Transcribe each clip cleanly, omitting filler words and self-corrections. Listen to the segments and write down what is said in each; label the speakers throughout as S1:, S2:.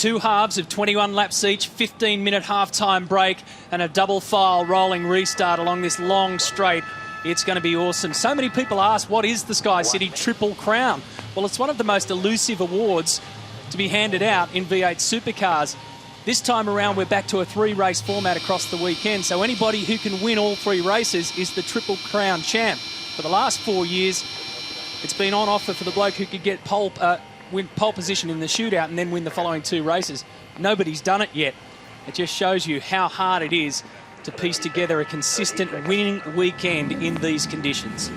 S1: 2 halves of 21 laps each, 15-minute half-time break, and a double file rolling restart along this long straight. It's going to be awesome. So many people ask, what is the Sky City Triple Crown? Well, it's one of the most elusive awards to be handed out in V8 supercars. This time around, we're back to a 3-race format across the weekend, so anybody who can win all 3 races is the Triple Crown champ. For the last 4 years, it's been on offer for the bloke who could get win pole position in the shootout and then win the following 2 races. Nobody's done it yet. It just shows you how hard it is to piece together a consistent winning weekend in these conditions.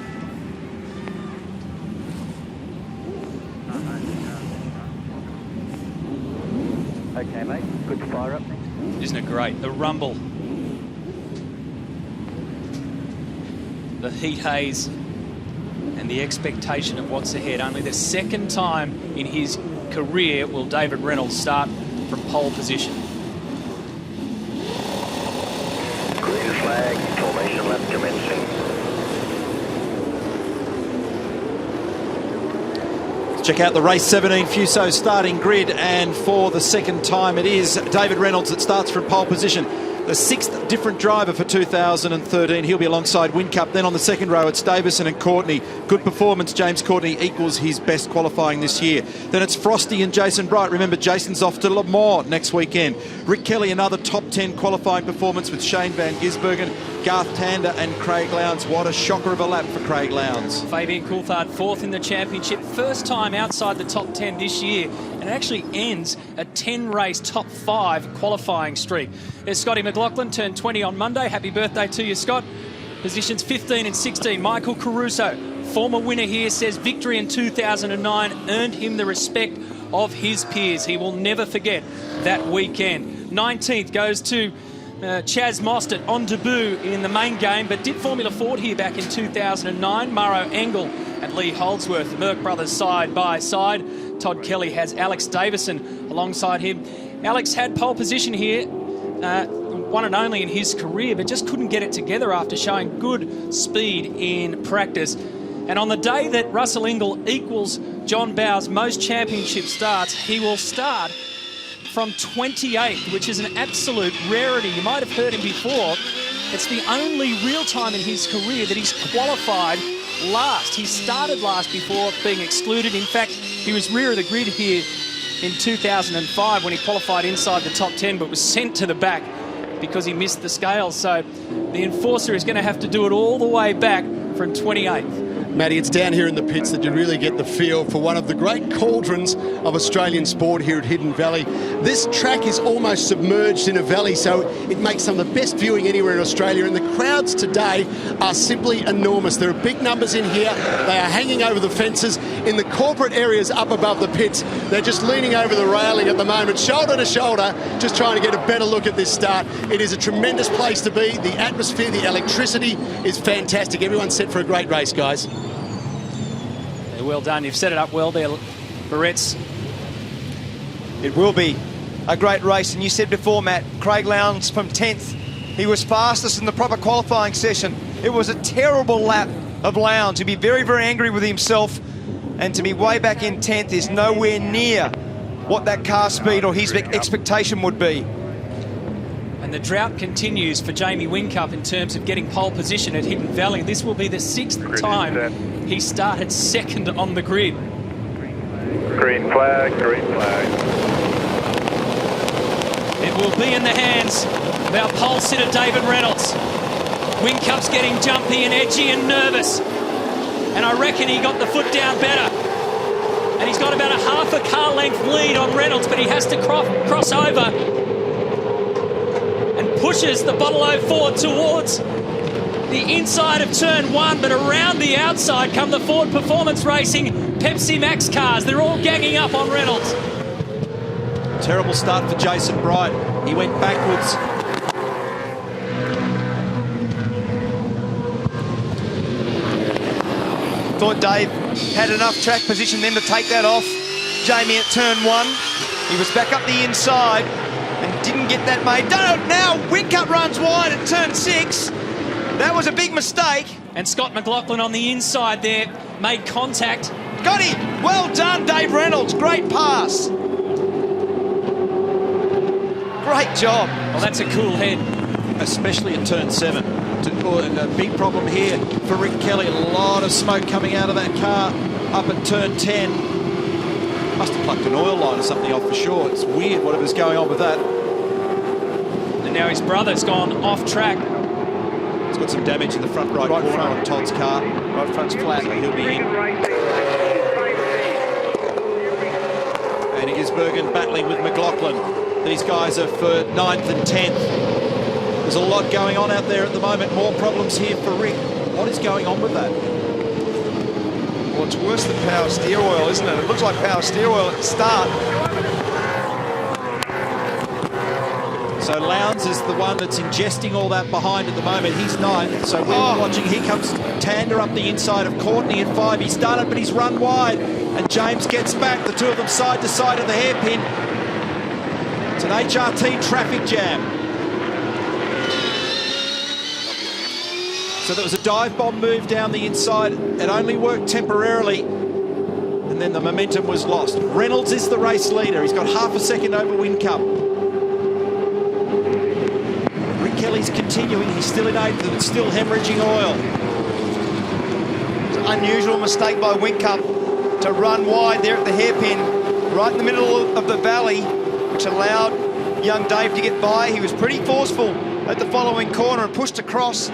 S2: Okay, mate. Good to fire up.
S1: Isn't it great? The rumble. The heat haze and the expectation of what's ahead. Only the 2nd time in his career will David Reynolds start from pole position.
S2: Green flag, formation lap commencing.
S3: Check out the race 17 Fuso starting grid, and for the 2nd time it is David Reynolds that starts from pole position. The 6th different driver for 2013. He'll be alongside Whincup. Then on the 2nd row, it's Davison and Courtney. Good performance. James Courtney equals his best qualifying this year. Then it's Frosty and Jason Bright. Remember, Jason's off to Le Mans next weekend. Rick Kelly, another top 10 qualifying performance with Shane Van Gisbergen, Garth Tander and Craig Lowndes. What a shocker of a lap for Craig Lowndes.
S1: Fabian Coulthard 4th in the championship. First time outside the top 10 this year. And it actually ends a 10-race top 5 qualifying streak. There's Scotty McLaughlin, turned 20 on Monday. Happy birthday to you, Scott. Positions 15 and 16. Michael Caruso, former winner here, says victory in 2009 earned him the respect of his peers. He will never forget that weekend. 19th goes to Chaz Mostert on debut in the main game, but did Formula Ford here back in 2009. Maro Engel and Lee Holdsworth, the Merck brothers side by side. Todd Kelly has Alex Davison alongside him. Alex had pole position here, one and only in his career, but just couldn't get it together after showing good speed in practice. And on the day that Russell Ingall equals John Bowes' most championship starts, he will start from 28th, which is an absolute rarity. You might have heard him before. It's the only real time in his career that he's qualified last. He started last before being excluded. In fact, he was rear of the grid here in 2005 when he qualified inside the top 10, but was sent to the back because he missed the scales. So the enforcer is going to have to do it all the way back from 28th.
S4: Matty, it's down here in the pits that you really get the feel for one of the great cauldrons of Australian sport here at Hidden Valley. This track is almost submerged in a valley, so it makes some of the best viewing anywhere in Australia, and the crowds today are simply enormous. There are big numbers in here. They are hanging over the fences. In the corporate areas up above the pits, they're just leaning over the railing at the moment, shoulder to shoulder, just trying to get a better look at this start. It is a tremendous place to be. The atmosphere, the electricity is fantastic. Everyone's set for a great race, guys.
S1: Well done. You've set it up well there, Barretts.
S5: It will be a great race. And you said before, Matt, Craig Lowndes from 10th. He was fastest in the proper qualifying session. It was a terrible lap of Lowndes. He'd be very, very angry with himself. And to be way back in 10th is nowhere near what that car speed or his expectation would be.
S1: And the drought continues for Jamie Whincup in terms of getting pole position at Hidden Valley. This will be the 6th time he started 2nd on the grid.
S2: Green flag, green flag.
S1: It will be in the hands of our pole sitter, David Reynolds. Whincup's getting jumpy and edgy and nervous. And I reckon he got the foot down better. And he's got about a half a car length lead on Reynolds, but he has to cross over. Pushes the Bottle 04 towards the inside of turn 1, but around the outside come the Ford Performance Racing Pepsi Max cars. They're all ganging up on Reynolds.
S3: Terrible start for Jason Bright. He went backwards.
S5: Thought Dave had enough track position then to take that off Jamie at turn 1. He was back up the inside and didn't get that made. Now Whincup runs wide at turn 6. That was a big mistake.
S1: And Scott McLaughlin on the inside there made contact.
S5: Got him. Well done, Dave Reynolds. Great pass. Great job.
S1: Well, that's a cool head.
S3: Especially at turn 7. A big problem here for Rick Kelly. A lot of smoke coming out of that car up at turn 10. Must have plucked an oil line or something off for sure. It's weird whatever's going on with that.
S1: And now his brother's gone off track.
S3: He's got some damage in the front right corner
S5: front
S3: on Todd's car.
S5: Right front's flat.
S3: So he'll be in. And Gisbergen battling with McLaughlin. These guys are for 9th and 10th. There's a lot going on out there at the moment. More problems here for Rick. What is going on with that?
S5: Well, it's worse than power steer oil, isn't it? It looks like power steer oil at the start.
S3: So Lowndes is the one that's ingesting all that behind at the moment. He's 9th, so we're watching. Here comes Tander up the inside of Courtney at 5. He's done it, but he's run wide. And James gets back. The two of them side to side of the hairpin. It's an HRT traffic jam. So there was a dive bomb move down the inside. It only worked temporarily, and then the momentum was lost. Reynolds is the race leader. He's got half a second over Whincup. Rick Kelly's continuing. He's still in 8th, and it's still hemorrhaging oil.
S5: It's an unusual mistake by Whincup to run wide there at the hairpin, right in the middle of the valley, which allowed young Dave to get by. He was pretty forceful at the following corner and pushed across.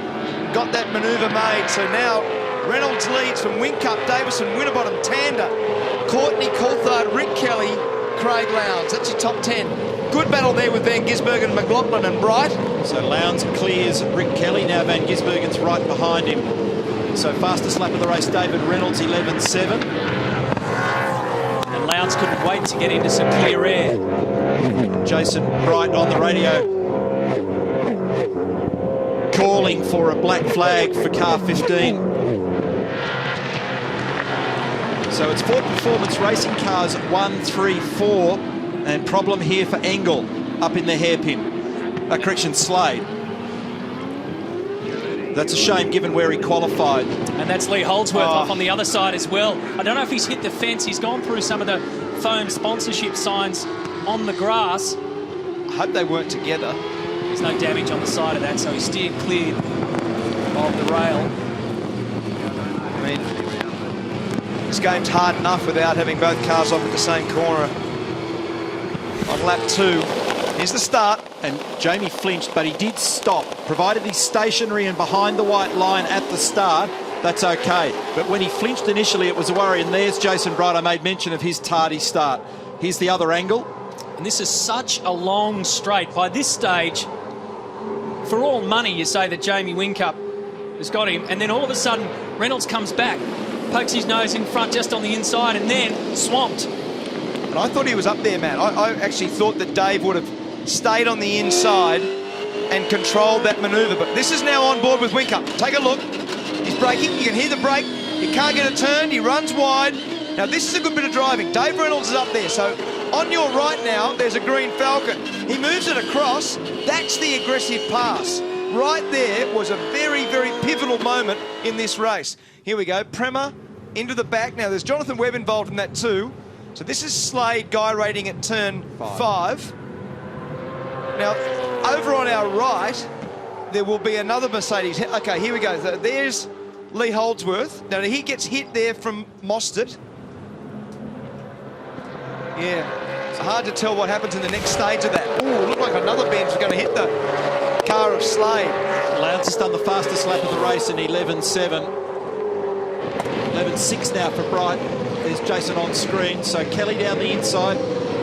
S5: Got that manoeuvre made. So now Reynolds leads from Whincup, Davison, Winterbottom, Tander, Courtney, Coulthard, Rick Kelly, Craig Lowndes. That's your top 10. Good battle there with Van Gisbergen, McLaughlin and Bright.
S3: So Lowndes clears Rick Kelly. Now Van Gisbergen's right behind him. So fastest lap of the race, David Reynolds, 11.7.
S1: And Lowndes couldn't wait to get into some clear air.
S3: Jason Bright on the radio, calling for a black flag for car 15. So it's Ford Performance Racing Cars 1, 3, 4, and problem here for Engel up in the hairpin. Slade. That's a shame given where he qualified.
S1: And that's Lee Holdsworth off on the other side as well. I don't know if he's hit the fence. He's gone through some of the foam sponsorship signs on the grass.
S5: I hope they weren't together.
S1: There's no damage on the side of that, so he steered clear of the rail.
S5: I mean, this game's hard enough without having both cars off at the same corner. On lap 2, here's the start.
S3: And Jamie flinched, but he did stop. Provided he's stationary and behind the white line at the start, that's okay. But when he flinched initially, it was a worry. And there's Jason Bright. I made mention of his tardy start. Here's the other angle.
S1: And this is such a long straight. By this stage, for all money, you say that Jamie Whincup has got him. And then all of a sudden, Reynolds comes back, pokes his nose in front just on the inside, and then swamped.
S5: And I thought he was up there, Matt. I actually thought that Dave would have stayed on the inside and controlled that manoeuvre. But this is now on board with Whincup. Take a look. He's braking. You can hear the brake. He can't get it turned. He runs wide. Now, this is a good bit of driving. Dave Reynolds is up there. So on your right now, there's a green Falcon. He moves it across. That's the aggressive pass. Right there was a very, very pivotal moment in this race. Here we go. Prema into the back. Now, there's Jonathan Webb involved in that too. So this is Slade guy rating at turn 5. Now, over on our right, there will be another Mercedes. Okay, here we go. There's Lee Holdsworth. Now, he gets hit there from Mostert. Yeah, it's hard to tell what happens in the next stage of that. Oh, looked like another Benz was going to hit the car of Slade.
S3: Lowndes has done the fastest lap of the race in 11.7. 11.6 now for Bright. There's Jason on screen. So Kelly down the inside.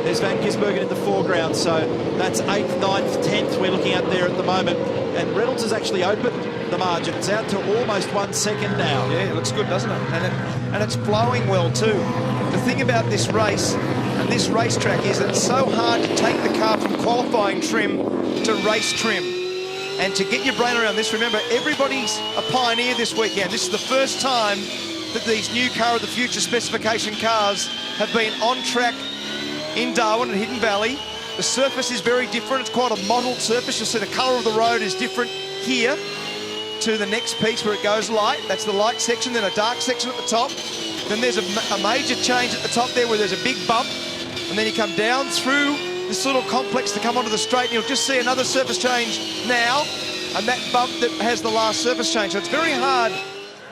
S3: There's Van Gisbergen in the foreground. So that's 8th, 9th, 10th we're looking at there at the moment. And Reynolds has actually opened the margin. It's out to almost 1 second now.
S5: Yeah, it looks good, doesn't it? And it's flowing well too. The thing about this race and this racetrack is that it's so hard to take the car from qualifying trim to race trim. And to get your brain around this, remember, everybody's a pioneer this weekend. This is the first time that these new Car of the Future specification cars have been on track in Darwin and Hidden Valley. The surface is very different. It's quite a mottled surface. You'll see the colour of the road is different here to the next piece where it goes light. That's the light section, then a dark section at the top. Then there's a major change at the top there where there's a big bump. And then you come down through this little complex to come onto the straight, and you'll just see another surface change now, and that bump that has the last surface change. So it's very hard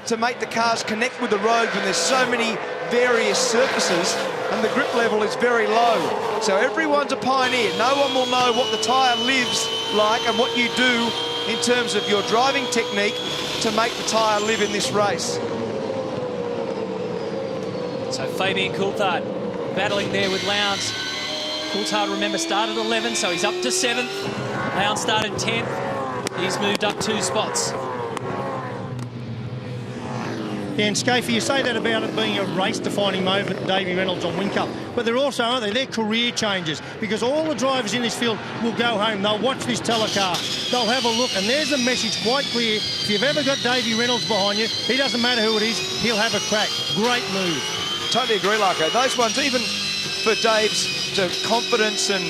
S5: to make the cars connect with the road when there's so many various surfaces and the grip level is very low. So everyone's a pioneer. No one will know what the tyre lives like and what you do in terms of your driving technique to make the tyre live in this race.
S1: So Fabian Coulthard battling there with Lowndes. Coulthard, remember, started 11, so he's up to 7th. Lowndes started 10th. He's moved up 2 spots.
S6: Yeah, and Scafie, you say that about it being a race-defining moment for Davey Reynolds on Whincup, but they're also, aren't they, they're career changes, because all the drivers in this field will go home, they'll watch this telecar, they'll have a look, and there's a message quite clear. If you've ever got Davey Reynolds behind you, he doesn't matter who it is, he'll have a crack. Great move.
S5: Totally agree, Larko. Those ones, even for Dave's confidence and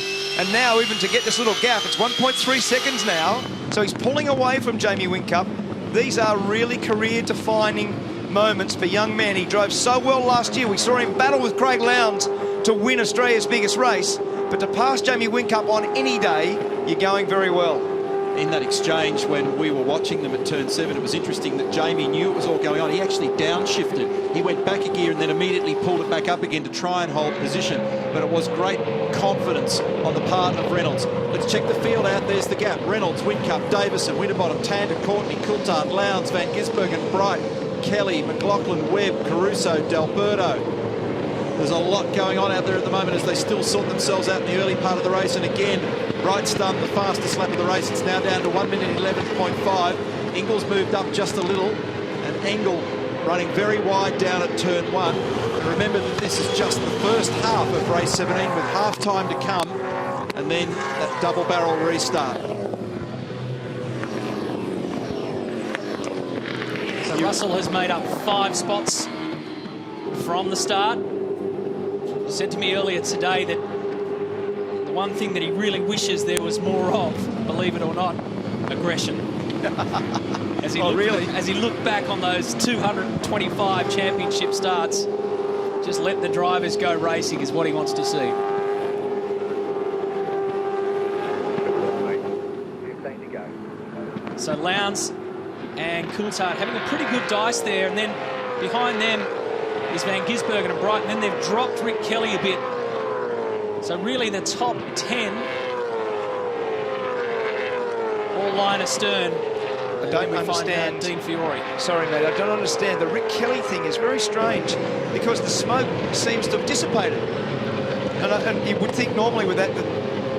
S5: now even to get this little gap, it's 1.3 seconds now, so he's pulling away from Jamie Whincup. These are really career-defining moments for young men. He drove so well last year. We saw him battle with Craig Lowndes to win Australia's biggest race, but to pass Jamie Whincup on any day, you're going very well.
S3: In that exchange when we were watching them at turn 7, it was interesting that Jamie knew it was all going on. He actually downshifted. He went back a gear and then immediately pulled it back up again to try and hold position. But it was great confidence on the part of Reynolds. Let's check the field out. There's the gap. Reynolds, Whincup, Davison, Winterbottom, Tander, Courtney, Coulthard, Lowndes, Van Gisbergen, Bright, Kelly, McLaughlin, Webb, Caruso, D'Alberto. There's a lot going on out there at the moment as they still sort themselves out in the early part of the race. And again, Bright's done the fastest lap of the race. It's now down to 1 minute 11.5. Ingle's moved up just a little, and Engel running very wide down at turn 1. And remember that this is just the first half of race 17 with half time to come, and then that double barrel restart.
S1: So Russell has made up 5 spots from the start. He said to me earlier today that the one thing that he really wishes there was more of, believe it or not, aggression. As he looked back on those 225 championship starts, just let the drivers go racing is what he wants to see.
S2: 15 to go.
S1: So Lowndes and Coulthard having a pretty good dice there, and then behind them is Van Gisbergen and Bright, and then they've dropped Rick Kelly a bit. So really the top 10 all line astern.
S5: I don't understand.
S1: Dean Fiore.
S5: Sorry, mate, I don't understand. The Rick Kelly thing is very strange because the smoke seems to have dissipated. And you would think normally with that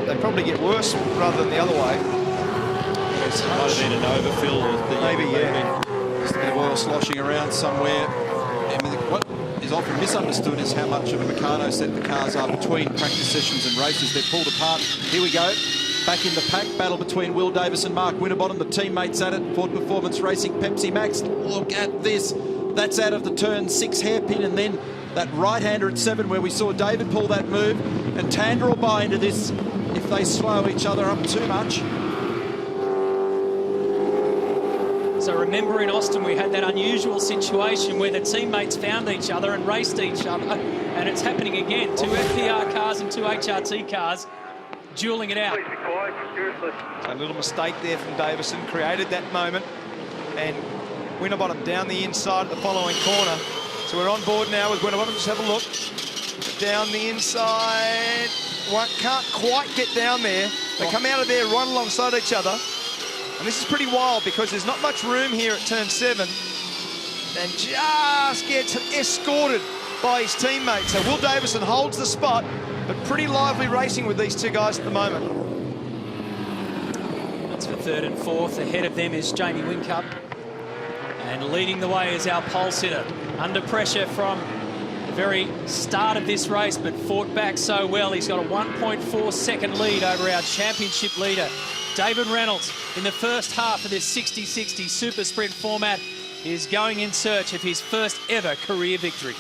S5: they probably get worse rather than the other way.
S3: It might have been an overfill of the
S5: maybe, yeah.
S3: Just a bit of oil sloshing around somewhere. I mean, what is often misunderstood is how much of a Meccano set the cars are between practice sessions and races. They're pulled apart. Here we go. Back in the pack, battle between Will Davis and Mark Winterbottom, the teammates at it. Ford Performance Racing, Pepsi Max. Look at this. That's out of the turn 6 hairpin, and then that right-hander at 7 where we saw David pull that move. And Tander will buy into this if they slow each other up too much.
S1: So remember in Austin we had that unusual situation where the teammates found each other and raced each other, and it's happening again. 2 FPR cars and 2 HRT cars dueling it out.
S5: A little mistake there from Davison created that moment, and Winterbottom down the inside at the following corner. So we're on board now with Winterbottom. Just have a look. Down the inside. Can't quite get down there. They come out of there right alongside each other. And this is pretty wild because there's not much room here at turn 7. And just gets escorted by his teammates. So Will Davison holds the spot, but pretty lively racing with these 2 guys at the moment.
S1: That's for 3rd and 4th. Ahead of them is Jamie Whincup. And leading the way is our pole sitter. Under pressure from the very start of this race, but fought back so well. He's got a 1.4 second lead over our championship leader, David Reynolds. In the first half of this 60-60 super sprint format, is going in search of his first ever career victory.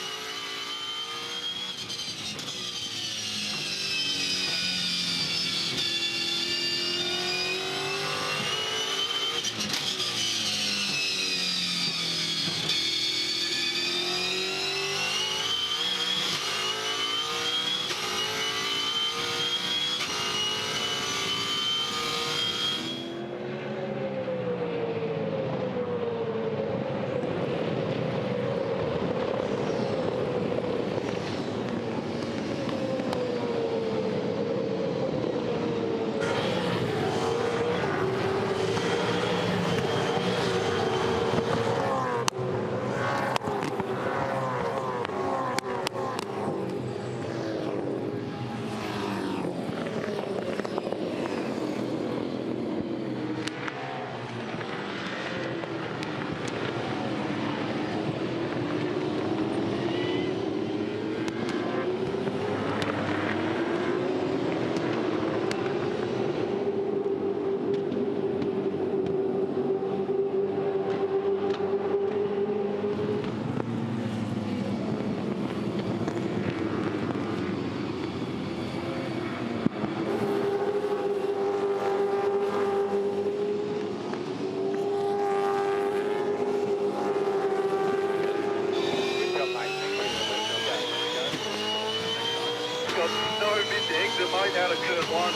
S2: out of curve 1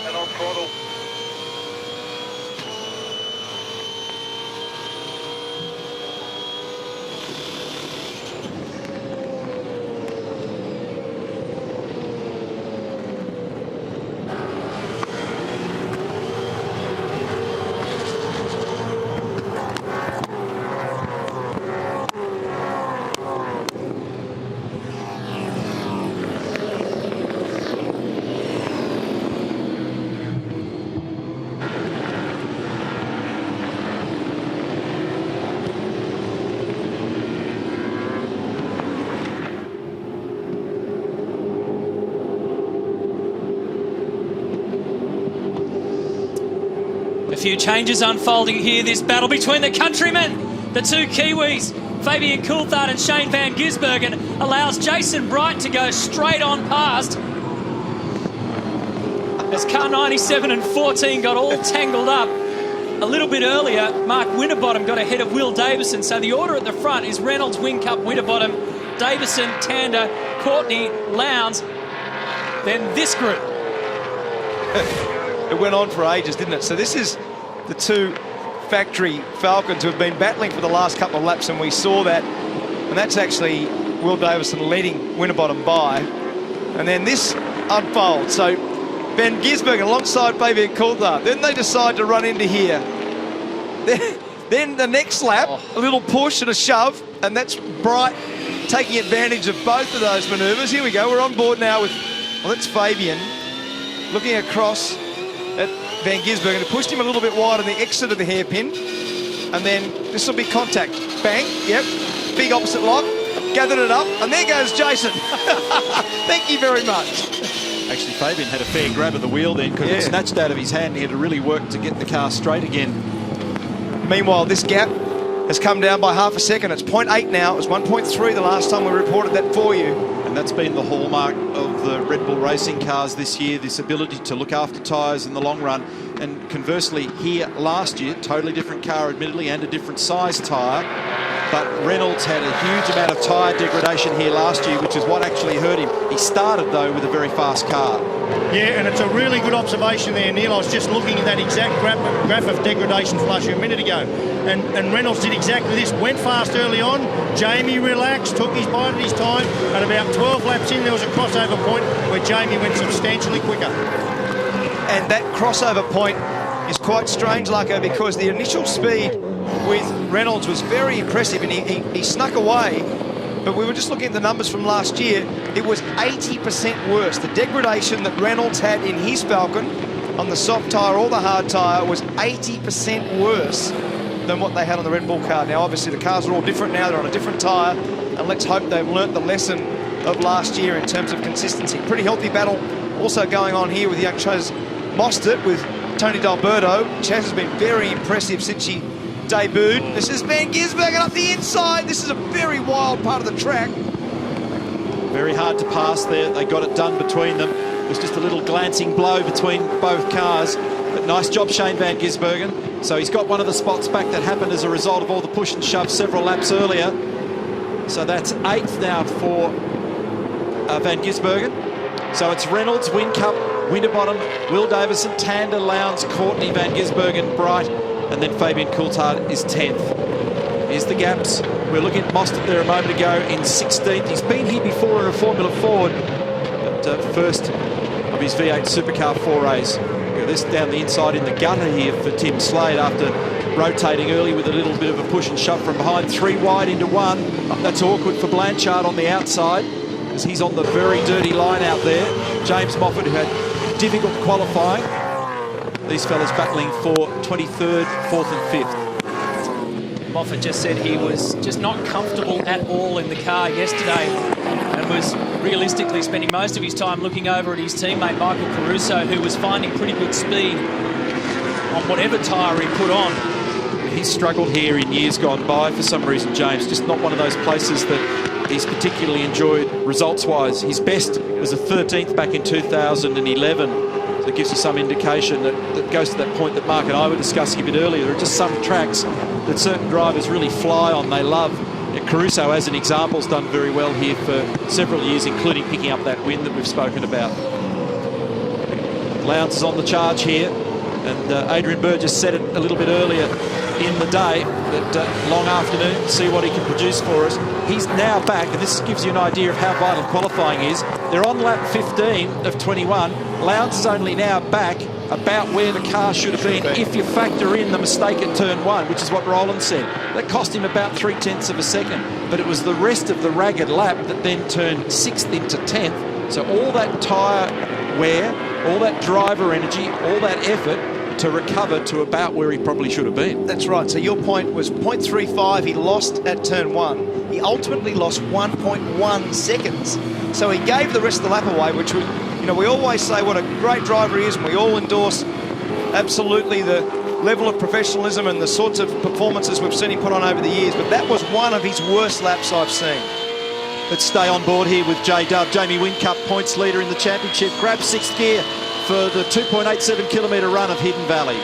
S2: and on throttle.
S1: A few changes unfolding here. This battle between the countrymen, the two Kiwis, Fabian Coulthard and Shane van Gisbergen, allows Jason Bright to go straight on past. As car 97 and 14 got all tangled up a little bit earlier, Mark Winterbottom got ahead of Will Davison. So the order at the front is Reynolds, Whincup, Winterbottom, Davison, Tander, Courtney, Lowndes, then this group.
S5: It went on for ages, didn't it? So this is the two factory Falcons who have been battling for the last couple of laps, and we saw that. And that's actually Will Davison leading Winterbottom by. And then this unfolds. So Van Gisbergen alongside Fabian Coulthard. Then they decide to run into here. Then the next lap, a little push and a shove, and that's Bright taking advantage of both of those manoeuvres. Here we go. We're on board now with, well, that's Fabian looking across at Van Gisbergen, who pushed him a little bit wide on the exit of the hairpin. And then this will be contact. Bang, yep, big opposite lock, gathered it up, and there goes Jason. Thank you very much.
S3: Actually, Fabian had a fair grab of the wheel then, because it snatched out of his hand. He had to really work to get the car straight again.
S5: Meanwhile, this gap has come down by half a second. It's 0.8 now. It was 1.3 the last time we reported that for you.
S3: And that's been the hallmark of the Red Bull racing cars this year, this ability to look after tyres in the long run. And conversely, here last year, totally different car admittedly and a different size tyre, but Reynolds had a huge amount of tyre degradation here last year, which is what actually hurt him. He started, though, with a very fast car.
S6: Yeah, and it's a really good observation there, Neil. I was just looking at that exact graph of degradation for last year a minute ago. And Reynolds did exactly this. Went fast early on. Jamie relaxed, took his bite at his time. At about 12 laps in, there was a crossover point where Jamie went substantially quicker.
S5: And that crossover point is quite strange, Lucko, because the initial speed with Reynolds was very impressive, and he snuck away. But we were just looking at the numbers from last year. It was 80% worse. The degradation that Reynolds had in his Falcon on the soft tyre or the hard tyre was 80% worse than what they had on the Red Bull car. Now, obviously, the cars are all different now. They're on a different tyre, and let's hope they've learnt the lesson of last year in terms of consistency. Pretty healthy battle also going on here with young Chaz Mostert with Tony D'Alberto. Chaz has been very impressive since she debuted. This is Van Gisbergen up the inside. This is a very wild part of the track.
S3: Very hard to pass there. They got it done between them. It was just a little glancing blow between both cars. But nice job, Shane Van Gisbergen. So he's got one of the spots back that happened as a result of all the push and shove several laps earlier. So that's 8th now for Van Gisbergen. So it's Reynolds, Whincup, Winterbottom, Will Davison, Tander, Lowndes, Courtney, Van Gisbergen, Bright, and then Fabian Coulthard is 10th. Here's the gaps. We're looking at Mostert there a moment ago in 16th. He's been here before in a Formula Ford, but first of his V8 Supercar forays. This down the inside in the gutter here for Tim Slade after rotating early with a little bit of a push and shove from behind. 3 wide into 1. That's awkward for Blanchard on the outside, as he's on the very dirty line out there. James Moffat, who had difficult qualifying. These fellas battling for 23rd, 4th and 5th.
S1: Moffat just said he was just not comfortable at all in the car yesterday, and was realistically spending most of his time looking over at his teammate Michael Caruso, who was finding pretty good speed on whatever tyre he put on.
S3: He's struggled here in years gone by for some reason, James. Just not one of those places that he's particularly enjoyed results-wise. His best was a 13th back in 2011. So it gives you some indication that goes to that point that Mark and I were discussing a bit earlier. There are just some tracks that certain drivers really fly on, they love. Caruso, as an example, has done very well here for several years, including picking up that win that we've spoken about. Lowndes is on the charge here, and Adrian Burgess said it a little bit earlier in the day that long afternoon, see what he can produce for us. He's now back, and this gives you an idea of how vital qualifying is. They're on lap 15 of 21. Lowndes is only now back about where the car should have been if you factor in the mistake at turn 1, which is what Roland said. That cost him about 0.3 of a second, but it was the rest of the ragged lap that then turned 6th into 10th. So all that tyre wear, all that driver energy, all that effort to recover to about where he probably should have been.
S5: That's right. So your point was 0.35 he lost at turn 1. He ultimately lost 1.1 seconds. So he gave the rest of the lap away, which we always say what a great driver he is, and we all endorse absolutely the level of professionalism and the sorts of performances we've seen him put on over the years. But that was one of his worst laps I've seen.
S3: Let's stay on board here with J-Dub. Jamie Whincup, points leader in the championship, grabs 6th gear for the 2.87 kilometre run of Hidden Valley.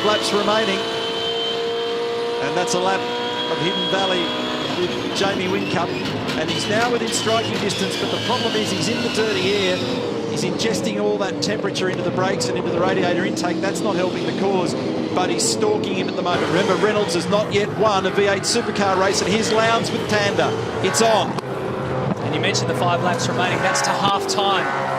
S3: Laps remaining, and that's a lap of Hidden Valley with Jamie Whincup, and he's now within striking distance, but the problem is he's in the dirty air. He's ingesting all that temperature into the brakes and into the radiator intake. That's not helping the cause, but he's stalking him at the moment. Remember, Reynolds has not yet won a V8 supercar race, and here's Lowndes with Tander. It's on.
S1: And you mentioned the 5 laps remaining. That's to half-time.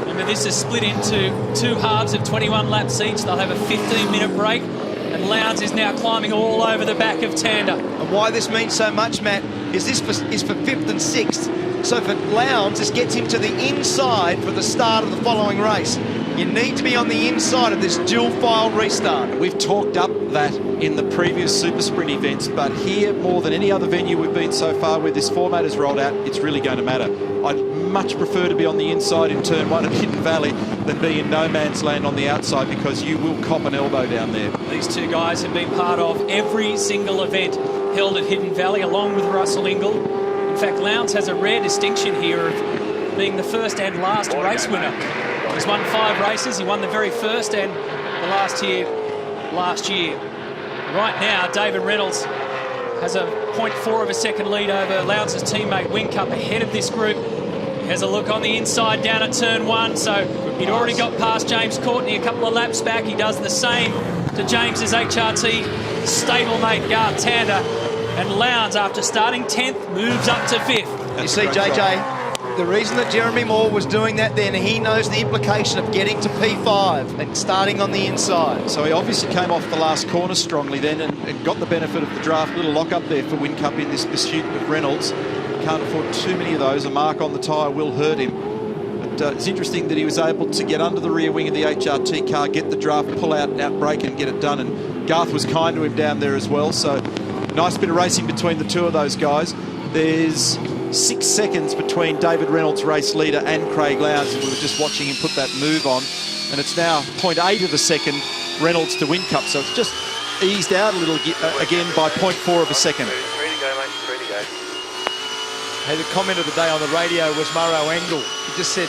S1: Remember, this is split into 2 halves of 21 laps each. They'll have a 15-minute break, and Lowndes is now climbing all over the back of Tander.
S5: And why this means so much, Matt, is this is for 5th and 6th. So for Lowndes, this gets him to the inside for the start of the following race. You need to be on the inside of this dual-file restart.
S3: We've talked up that in the previous Super Sprint events, but here, more than any other venue we've been so far where this format has rolled out, it's really going to matter. I'd much prefer to be on the inside in turn 1 at Hidden Valley than be in no man's land on the outside, because you will cop an elbow down there.
S1: These two guys have been part of every single event held at Hidden Valley, along with Russell Ingall. In fact, Lowndes has a rare distinction here of being the first and last race winner. He's won 5 races. He won the very first and the last year. Right now, David Reynolds has a 0.4 of a second lead over Lowndes' teammate Whincup ahead of this group. He has a look on the inside down at turn 1. So he'd already got past James Courtney a couple of laps back. He does the same to James's HRT stablemate Garth Tander. And Lowndes, after starting 10th, moves up to 5th.
S5: You see, JJ, the reason that Jeremy Moore was doing that then, he knows the implication of getting to P5 and starting on the inside.
S3: So he obviously came off the last corner strongly then and got the benefit of the draft. Little lock up there for Whincup in this pursuit with Reynolds. Can't afford too many of those. A mark on the tyre will hurt him. But it's interesting that he was able to get under the rear wing of the HRT car, get the draft, pull out brake and get it done. And Garth was kind to him down there as well. So nice bit of racing between the two of those guys. There's 6 seconds between David Reynolds, race leader, and Craig Lowndes. We were just watching him put that move on. And it's now 0.8 of a second, Reynolds to Whincup. So it's just eased out a little again by 0.4 of a second.
S2: Ready to go, mate. Ready to go.
S5: Hey, the comment of the day on the radio was Murrow Engel. He just said,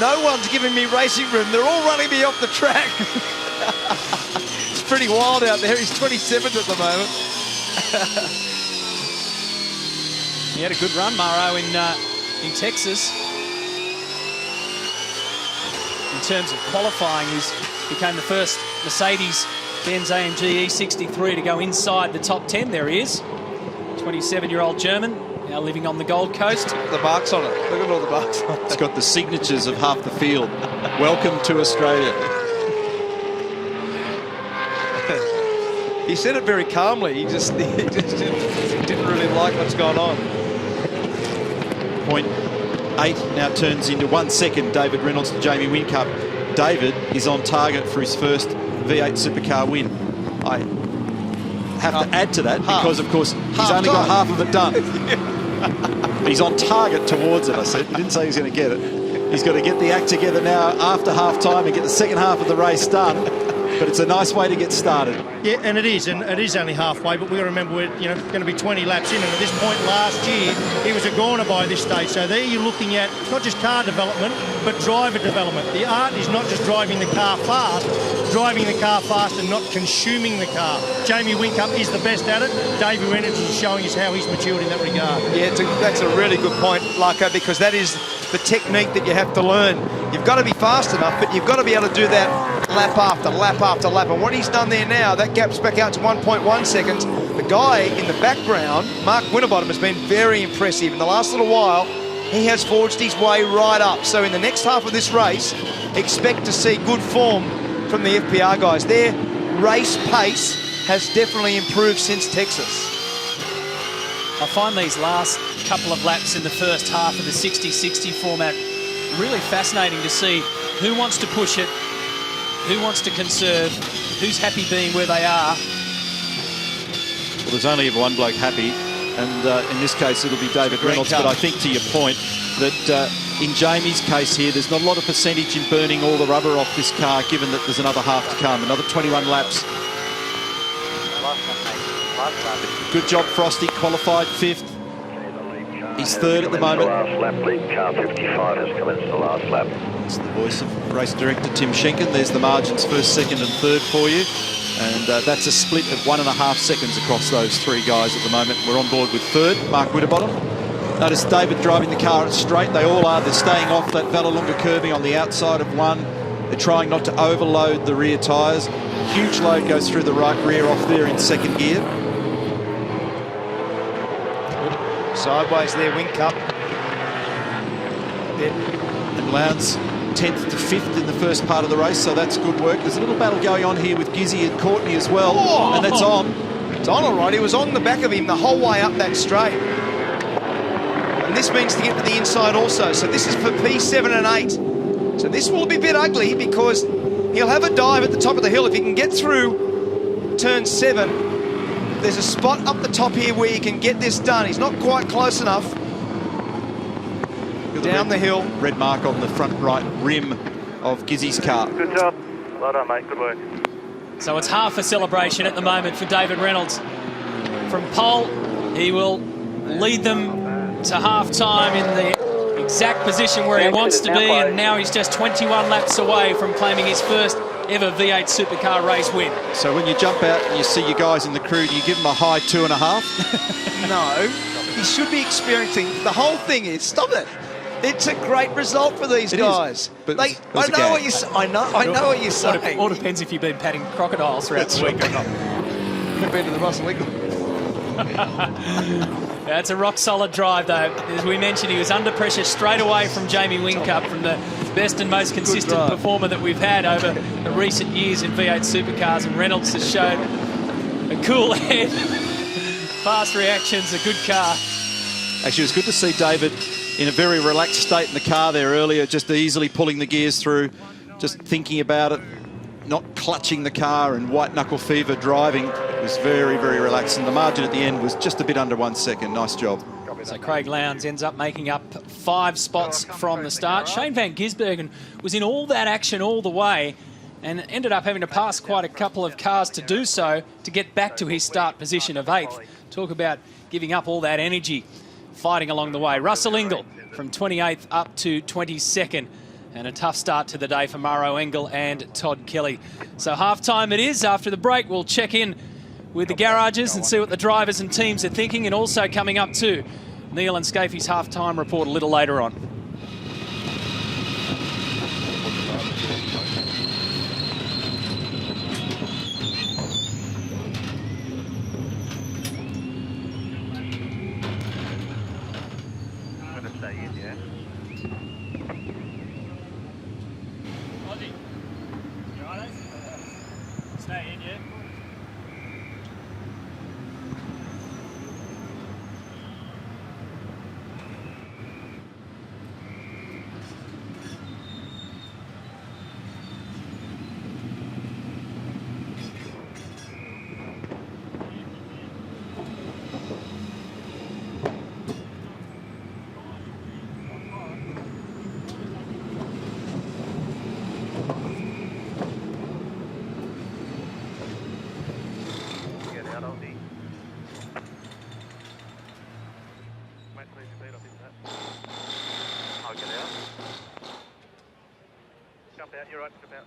S5: no one's giving me racing room. They're all running me off the track. It's pretty wild out there. He's 27th at the moment.
S1: He had a good run, Murrow, in Texas. In terms of qualifying, he became the first Mercedes Ben's AMG E63 to go inside the top 10. There he is. 27-year-old German, now living on the Gold Coast.
S5: The marks on it. Look at all the marks on it.
S3: It's got the signatures of half the field. Welcome to Australia.
S5: He said it very calmly. He just didn't really like what's going on.
S3: 0.8 now turns into 1 second. David Reynolds to Jamie Whincup. David is on target for his first V8 supercar win. I have to add to that because, of course, he's only got half of it done. He's on target towards it, I said. He didn't say he's going to get it. He's got to get the act together now after half-time and get the second half of the race done. But it's a nice way to get started.
S6: Yeah, and it is only halfway, but we've got to remember we're going to be 20 laps in, and at this point last year, he was a goner by this stage. So there you're looking at not just car development, but driver development. The art is not just driving the car fast and not consuming the car. Jamie Whincup is the best at it. Davey Reynolds is showing us how he's matured in that regard.
S5: Yeah, that's a really good point, Larko, because that is the technique that you have to learn. You've got to be fast enough, but you've got to be able to do that lap after lap after lap. And what he's done there now, that gap's back out to 1.1 seconds. The guy in the background, Mark Winterbottom, has been very impressive. In the last little while, he has forged his way right up. So in the next half of this race, expect to see good form from the FPR guys. Their race pace has definitely improved since Texas.
S1: I find these last couple of laps in the first half of the 60-60 format really fascinating to see who wants to push it, who wants to conserve, who's happy being where they are.
S3: Well, there's only ever one bloke happy, and in this case it'll be David Reynolds. But I think, to your point, that in Jamie's case here, there's not a lot of percentage in burning all the rubber off this car, given that there's another half to come, another 21 laps. Good job, Frosty, qualified 5th. He's 3rd at the moment.
S2: Last lap, lead car 55 has come into the last lap.
S3: It's the voice of race director Tim Schenken. There's the margins, 1st, 2nd and 3rd for you. And that's a split of 1.5 seconds across those 3 guys at the moment. We're on board with 3rd, Mark Winterbottom. Notice David driving the car at straight. They all are. They're staying off that Vallelunga curbing on the outside of 1. They're trying not to overload the rear tyres. Huge load goes through the right rear off there in 2nd gear.
S5: Sideways there, Whincup.
S3: And Lowndes 10th to 5th in the first part of the race, so that's good work. There's a little battle going on here with Gizzy and Courtney as well, and that's on.
S5: It's on all right. He was on the back of him the whole way up that straight. And this means to get to the inside also. So this is for P7 and 8. So this will be a bit ugly because he'll have a dive at the top of the hill. If he can get through turn 7, there's a spot up the top here where you can get this done. He's not quite close enough. Down the hill.
S3: Red mark on the front right rim of Gizzy's car.
S2: Good job. Well done, mate. Good work.
S1: So it's half a celebration at the moment for David Reynolds. From pole, he will lead them to half-time in the exact position where he wants to be, and now he's just 21 laps away from claiming his first ever V8 supercar race win.
S3: So when you jump out and you see your guys in the crew, do you give them a high 2.5?
S5: No, he should be experiencing. The whole thing is, stop it. It's a great result for these guys.
S3: But
S5: I know what you're saying.
S1: All depends if you've been patting crocodiles throughout the week or not.
S5: Compared to the Russell Eagle.
S1: That's a rock-solid drive, though. As we mentioned, he was under pressure straight away from Jamie Whincup, from the best and most consistent performer that we've had over the recent years in V8 supercars, and Reynolds has shown a cool head, fast reactions, a good car.
S3: Actually, it was good to see David in a very relaxed state in the car there earlier, just easily pulling the gears through, just thinking about it, not clutching the car and white-knuckle fever driving. It was very, very relaxed, and the margin at the end was just a bit under 1 second. Nice job.
S1: So Craig Lowndes ends up making up 5 spots from the start. Shane van Gisbergen was in all that action all the way and ended up having to pass quite a couple of cars to do so to get back to his start position of 8th. Talk about giving up all that energy, fighting along the way. Russell Ingall from 28th up to 22nd. And a tough start to the day for Mauro Engel and Todd Kelly. So half-time it is. After the break, we'll check in with the garages and see what the drivers and teams are thinking. And also coming up too, Neil and Scafey's half-time report a little later on.
S2: Jump out, you're right, jump out.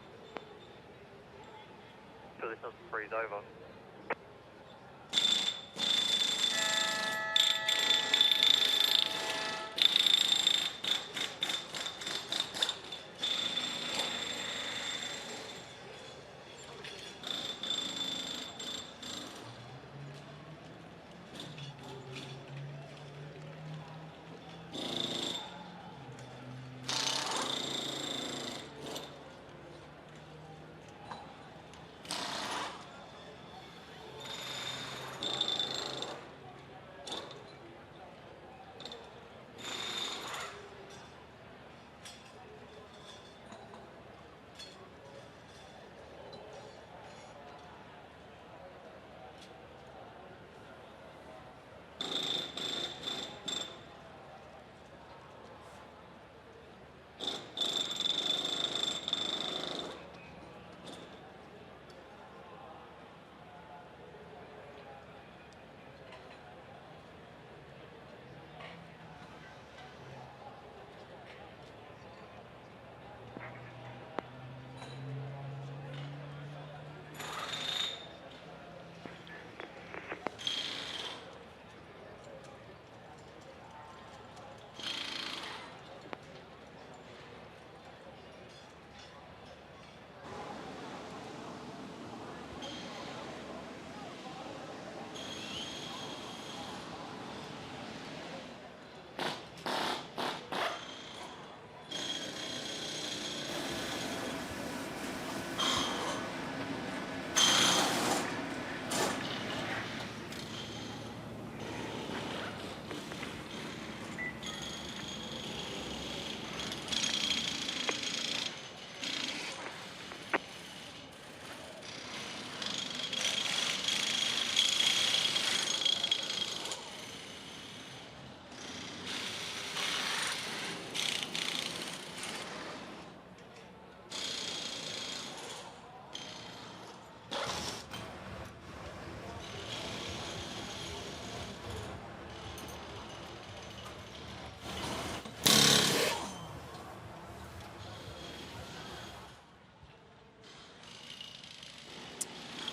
S2: So this doesn't freeze over.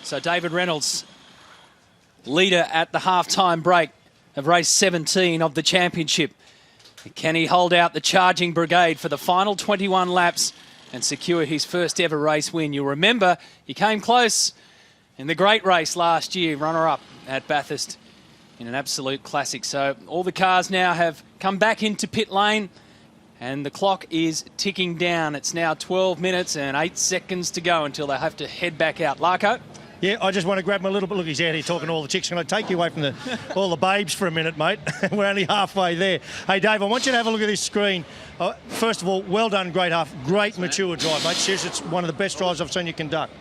S1: So David Reynolds, leader at the half-time break of race 17 of the championship. Can he hold out the charging brigade for the final 21 laps and secure his first ever race win? You'll remember he came close in the great race last year, runner-up at Bathurst in an absolute classic. So all the cars now have come back into pit lane and the clock is ticking down. It's now 12 minutes and 8 seconds to go until they have to head back out. Larko?
S6: Yeah, I just want to grab him a little bit. Look, he's out here talking to all the chicks. Can I take you away from all the babes for a minute, mate? We're only halfway there. Hey, Dave, I want you to have a look at this screen. First of all, well done, great half. Great mature drive, mate. Seriously, it's one of the best drives I've seen you conduct.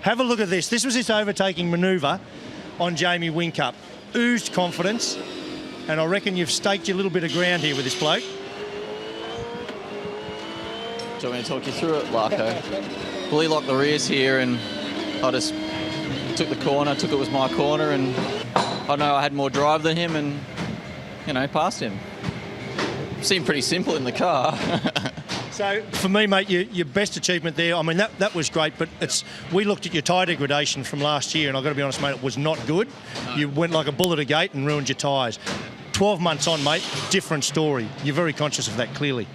S6: Have a look at this. This was his overtaking manoeuvre on Jamie Whincup. Oozed confidence, and I reckon you've staked your little bit of ground here with this bloke.
S7: Do you want me to talk you through it, Larko? Well, he locked the rears here, and I just took the corner, took it was my corner, and I know I had more drive than him, and, you know, passed him. Seemed pretty simple in the car.
S6: So, for me, mate, your best achievement there, I mean, that was great, but we looked at your tyre degradation from last year, and I've got to be honest, mate, it was not good. No. You went like a bull at a gate and ruined your tyres. 12 months on, mate, different story. You're very conscious of that, clearly.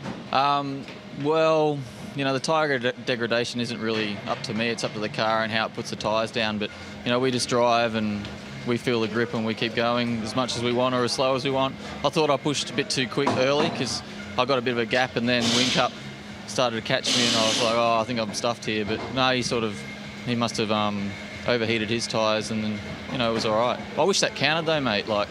S7: Well, you know, the tyre degradation isn't really up to me. It's up to the car and how it puts the tyres down. But, you know, we just drive and we feel the grip and we keep going as much as we want or as slow as we want. I thought I pushed a bit too quick early because I got a bit of a gap, and then Whincup started to catch me and I was like, oh, I think I'm stuffed here. But no, he must have overheated his tyres, and then, you know, it was all right. I wish that counted though, mate. Like,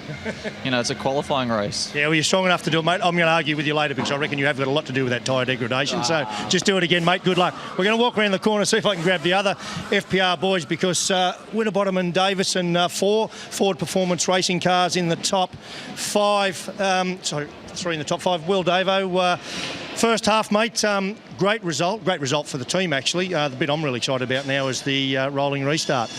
S7: you know, it's a qualifying race. Yeah,
S6: well, you're strong enough to do it, mate. I'm going to argue with you later because I reckon you have got a lot to do with that tyre degradation. So just do it again, mate. Good luck. We're going to walk around the corner, see if I can grab the other FPR boys, because Winterbottom and Davis and 4 Ford Performance Racing cars in the top 5. 3 in the top 5. Will Davo, First half, mate, great result for the team, actually. The bit I'm really excited about now is the rolling restart.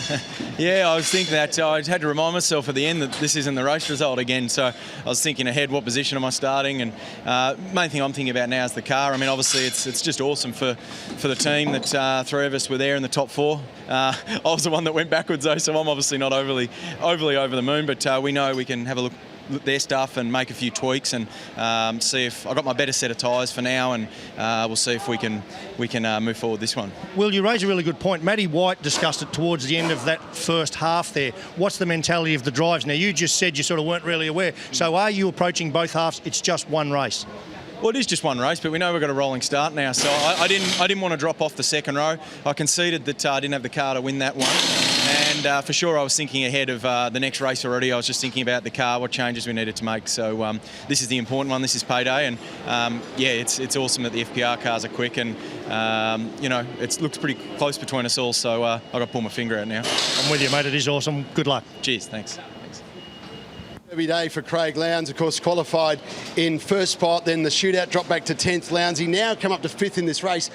S8: Yeah, I was thinking that I had to remind myself at the end that this isn't the race result again, so I was thinking ahead, what position am I starting, and main thing I'm thinking about now is the car. I mean, obviously it's just awesome for the team that 3 of us were there in the top 4. I was the one that went backwards though, so I'm obviously not overly over the moon, but we know we can have a look at their stuff and make a few tweaks and see if I got my better set of tyres for now, and we'll see if we can move forward this one.
S6: Will, you raise a really good point. Matty White discussed it towards the end of that first half there. What's the mentality of the drives? Now, you just said you sort of weren't really aware. So are you approaching both halves? It's just one race.
S8: Well, it is just one race, but we know we've got a rolling start now, so I didn't want to drop off the second row. I conceded that I didn't have the car to win that one, and for sure I was thinking ahead of the next race already. I was just thinking about the car, what changes we needed to make. So this is the important one. This is payday, and yeah, it's awesome that the FPR cars are quick, and you know, it looks pretty close between us all. So I've got to pull my finger out now.
S6: I'm with you, mate. It is awesome. Good luck.
S8: Cheers. Thanks.
S4: Every day for Craig Lowndes, of course, qualified in first spot, then the shootout dropped back to 10th. Lowndesy now come up to 5th in this race.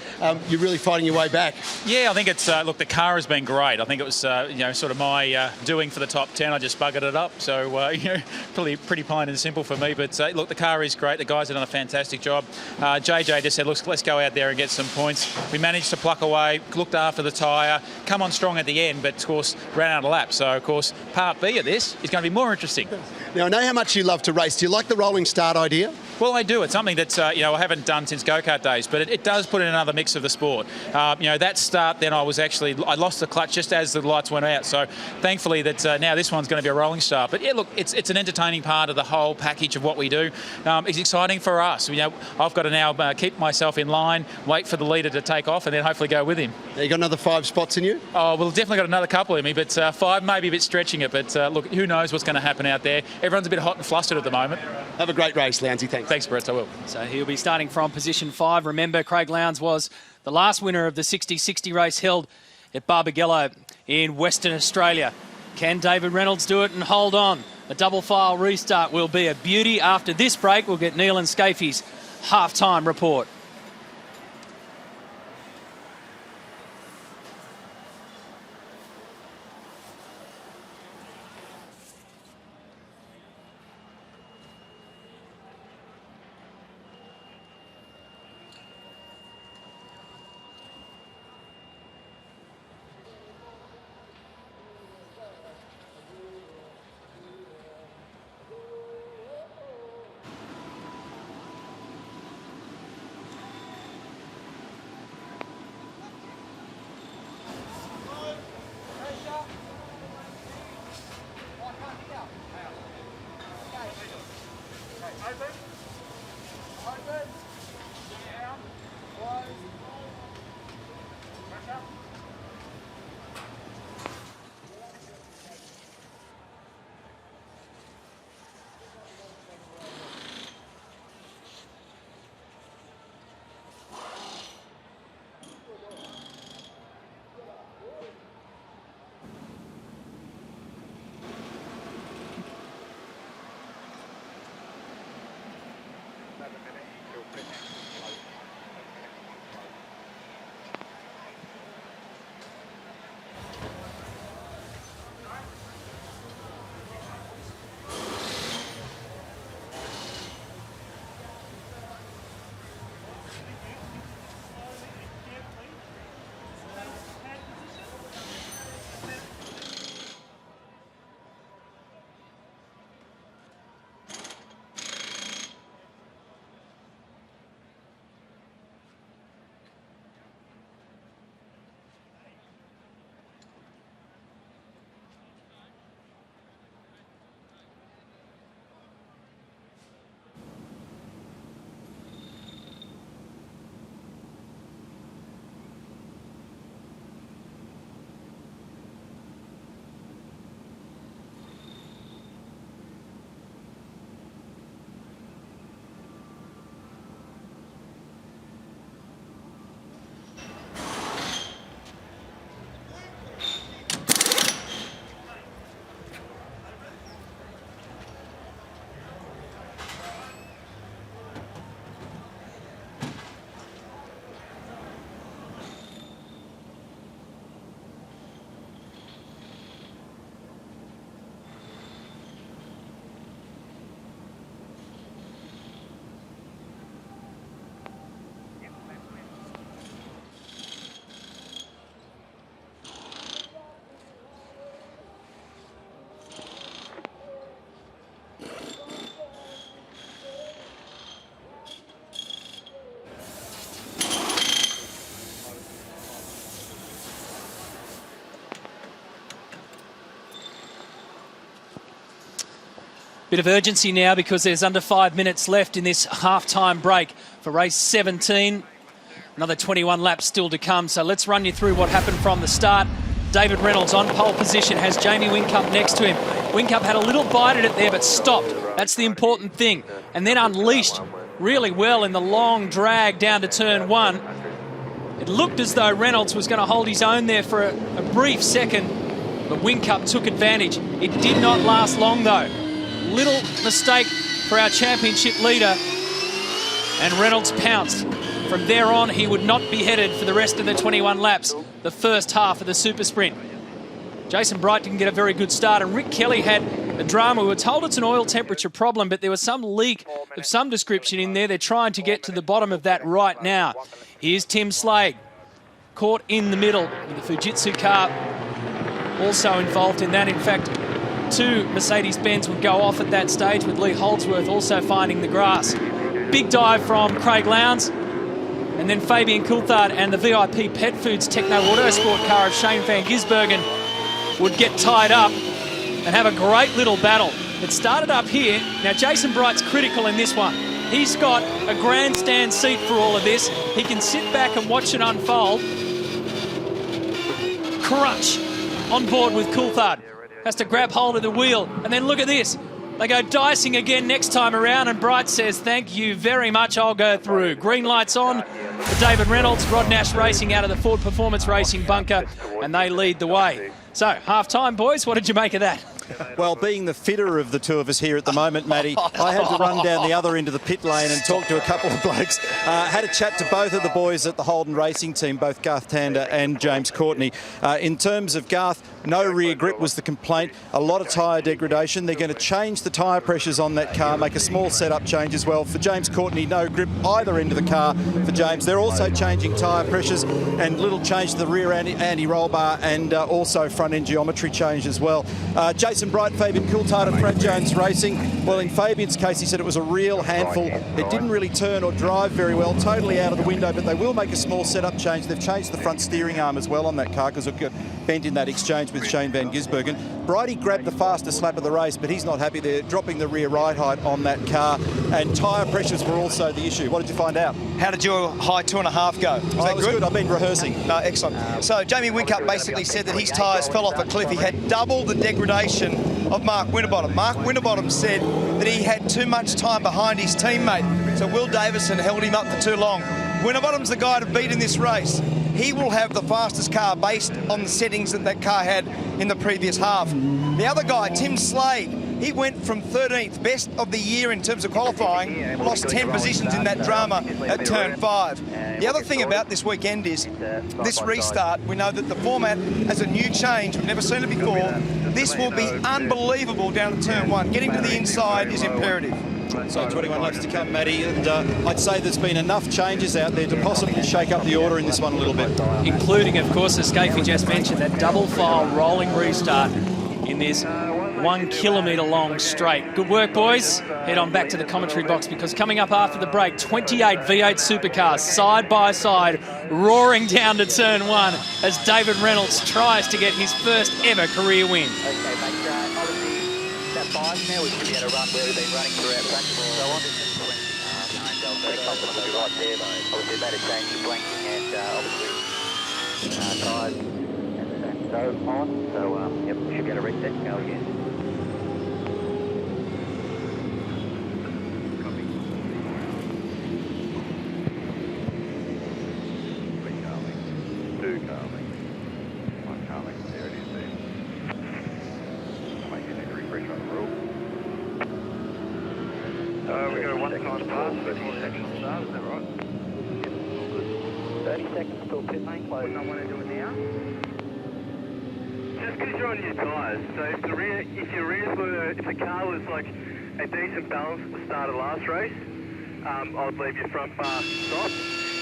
S4: You're really fighting your way back.
S9: Yeah, I think it's, look, the car has been great. I think it was, you know, sort of my doing for the top 10. I just buggered it up. So, you know, pretty plain and simple for me. But, look, the car is great. The guys have done a fantastic job. JJ just said, look, let's go out there and get some points. We managed to pluck away, looked after the tyre, come on strong at the end, but, of course, ran out of laps. So, of course, part B of this is going to be more interesting.
S4: Now, I know how much you love to race. Do you like the rolling start idea?
S9: Well, I do. It's something that, you know, I haven't done since go-kart days, but it does put in another mix of the sport. You know, that start, then I lost the clutch just as the lights went out. So thankfully that now this one's going to be a rolling start. But yeah, look, it's an entertaining part of the whole package of what we do. It's exciting for us. You know, I've got to now keep myself in line, wait for the leader to take off, and then hopefully go with him.
S4: Now, you got another 5 spots in you?
S9: Oh, well, definitely got another couple in me, but 5 may be a bit stretching it. But look, who knows what's going to happen out there. Everyone's a bit hot and flustered at the moment.
S4: Have a great race, Lowndesy. Thanks.
S9: Thanks, Brett. I will.
S1: So he'll be starting from position 5. Remember, Craig Lowndes was the last winner of the 60-60 race held at Barbagallo in Western Australia. Can David Reynolds do it and hold on? A double file restart will be a beauty. After this break, we'll get Neil and Scafie's half-time report. Bit of urgency now because there's under 5 minutes left in this half-time break for race 17. Another 21 laps still to come, so let's run you through what happened from the start. David Reynolds on pole position, has Jamie Whincup next to him. Whincup had a little bite at it there, but stopped. That's the important thing. And then unleashed really well in the long drag down to turn 1. It looked as though Reynolds was going to hold his own there for a brief second, but Whincup took advantage. It did not last long, though. Little mistake for our championship leader, and Reynolds pounced. From there on, he would not be headed for the rest of the 21 laps, the first half of the super sprint. Jason Bright didn't get a very good start, and Rick Kelly had a drama. We were told it's an oil temperature problem, but there was some leak of some description in there. They're trying to get to the bottom of that right now. Here's Tim Slade, caught in the middle with the Fujitsu car also involved in that. In fact, 2 Mercedes-Benz would go off at that stage, with Lee Holdsworth also finding the grass. Big dive from Craig Lowndes, and then Fabian Coulthard and the VIP Pet Foods Techno Autosport car of Shane van Gisbergen would get tied up and have a great little battle. It started up here. Now, Jason Bright's critical in this one. He's got a grandstand seat for all of this. He can sit back and watch it unfold. Crunch on board with Coulthard. Has to grab hold of the wheel. And then look at this. They go dicing again next time around, and Bright says, thank you very much, I'll go through. Green lights on for David Reynolds. Rod Nash Racing out of the Ford Performance Racing bunker, and they lead the way. So, half-time, boys, what did you make of that?
S3: Well, being the fitter of the two of us here at the moment, Matty, I had to run down the other end of the pit lane and talk to a couple of blokes. Had a chat to both of the boys at the Holden Racing team, both Garth Tander and James Courtney. In terms of Garth, no rear grip was the complaint. A lot of tyre degradation. They're going to change the tyre pressures on that car, make a small setup change as well. For James Courtney, no grip either end of the car for James. They're also changing tyre pressures and little change to the rear anti-roll bar, and also front end geometry change as well. Jason Bright, Fabian Coulthard and Brad Jones Racing. Well, in Fabian's case, he said it was a real handful. It didn't really turn or drive very well, totally out of the window, but they will make a small setup change. They've changed the front steering arm as well on that car because it got bent in that exchange with Shane van Gisbergen. Brighty grabbed the fastest lap of the race, but he's not happy. They're dropping the rear ride height on that car, and tyre pressures were also the issue. What did you find out?
S5: How did your high 2.5 go?
S3: That was good. I've been rehearsing.
S5: No, excellent. So Jamie Whincup basically said that his tyres fell off a cliff. He had double the degradation of Mark Winterbottom. Mark Winterbottom said that he had too much time behind his teammate, so Will Davison held him up for too long. Winterbottom's the guy to beat in this race. He will have the fastest car based on the settings that that car had in the previous half. The other guy, Tim Slade, he went from 13th, best of the year in terms of qualifying, lost 10 positions in that drama at turn 5. The other thing about this weekend is this restart, we know that the format has a new change. We've never seen it before. This will be unbelievable down to turn 1. Getting to the inside is imperative.
S3: So 21 laps to come, Matty, and I'd say there's been enough changes out there to possibly shake up the order in this one a little bit. Including, of course, as Scafey just mentioned, that double file rolling restart in this 1 kilometre long straight. Good work, boys. Head on back to the commentary box, because coming up after the break, 28 V8 supercars side by side, roaring down to turn 1 as David Reynolds tries to get his first ever career win.
S2: Now we should be able to run where we've been running throughout practice and so on. Very confident we'll be right there. Obviously about to change the blanking and obviously tyres and so on. So yep, we should be able to reset and go again. We've got a one-time pass, 30 seconds start, is that right? Yep, 30 seconds till pit lane close. I want to do it now. Just because you're on your tyres, so if the car was like a decent balance at the start of the last race, I'd leave your front bar soft.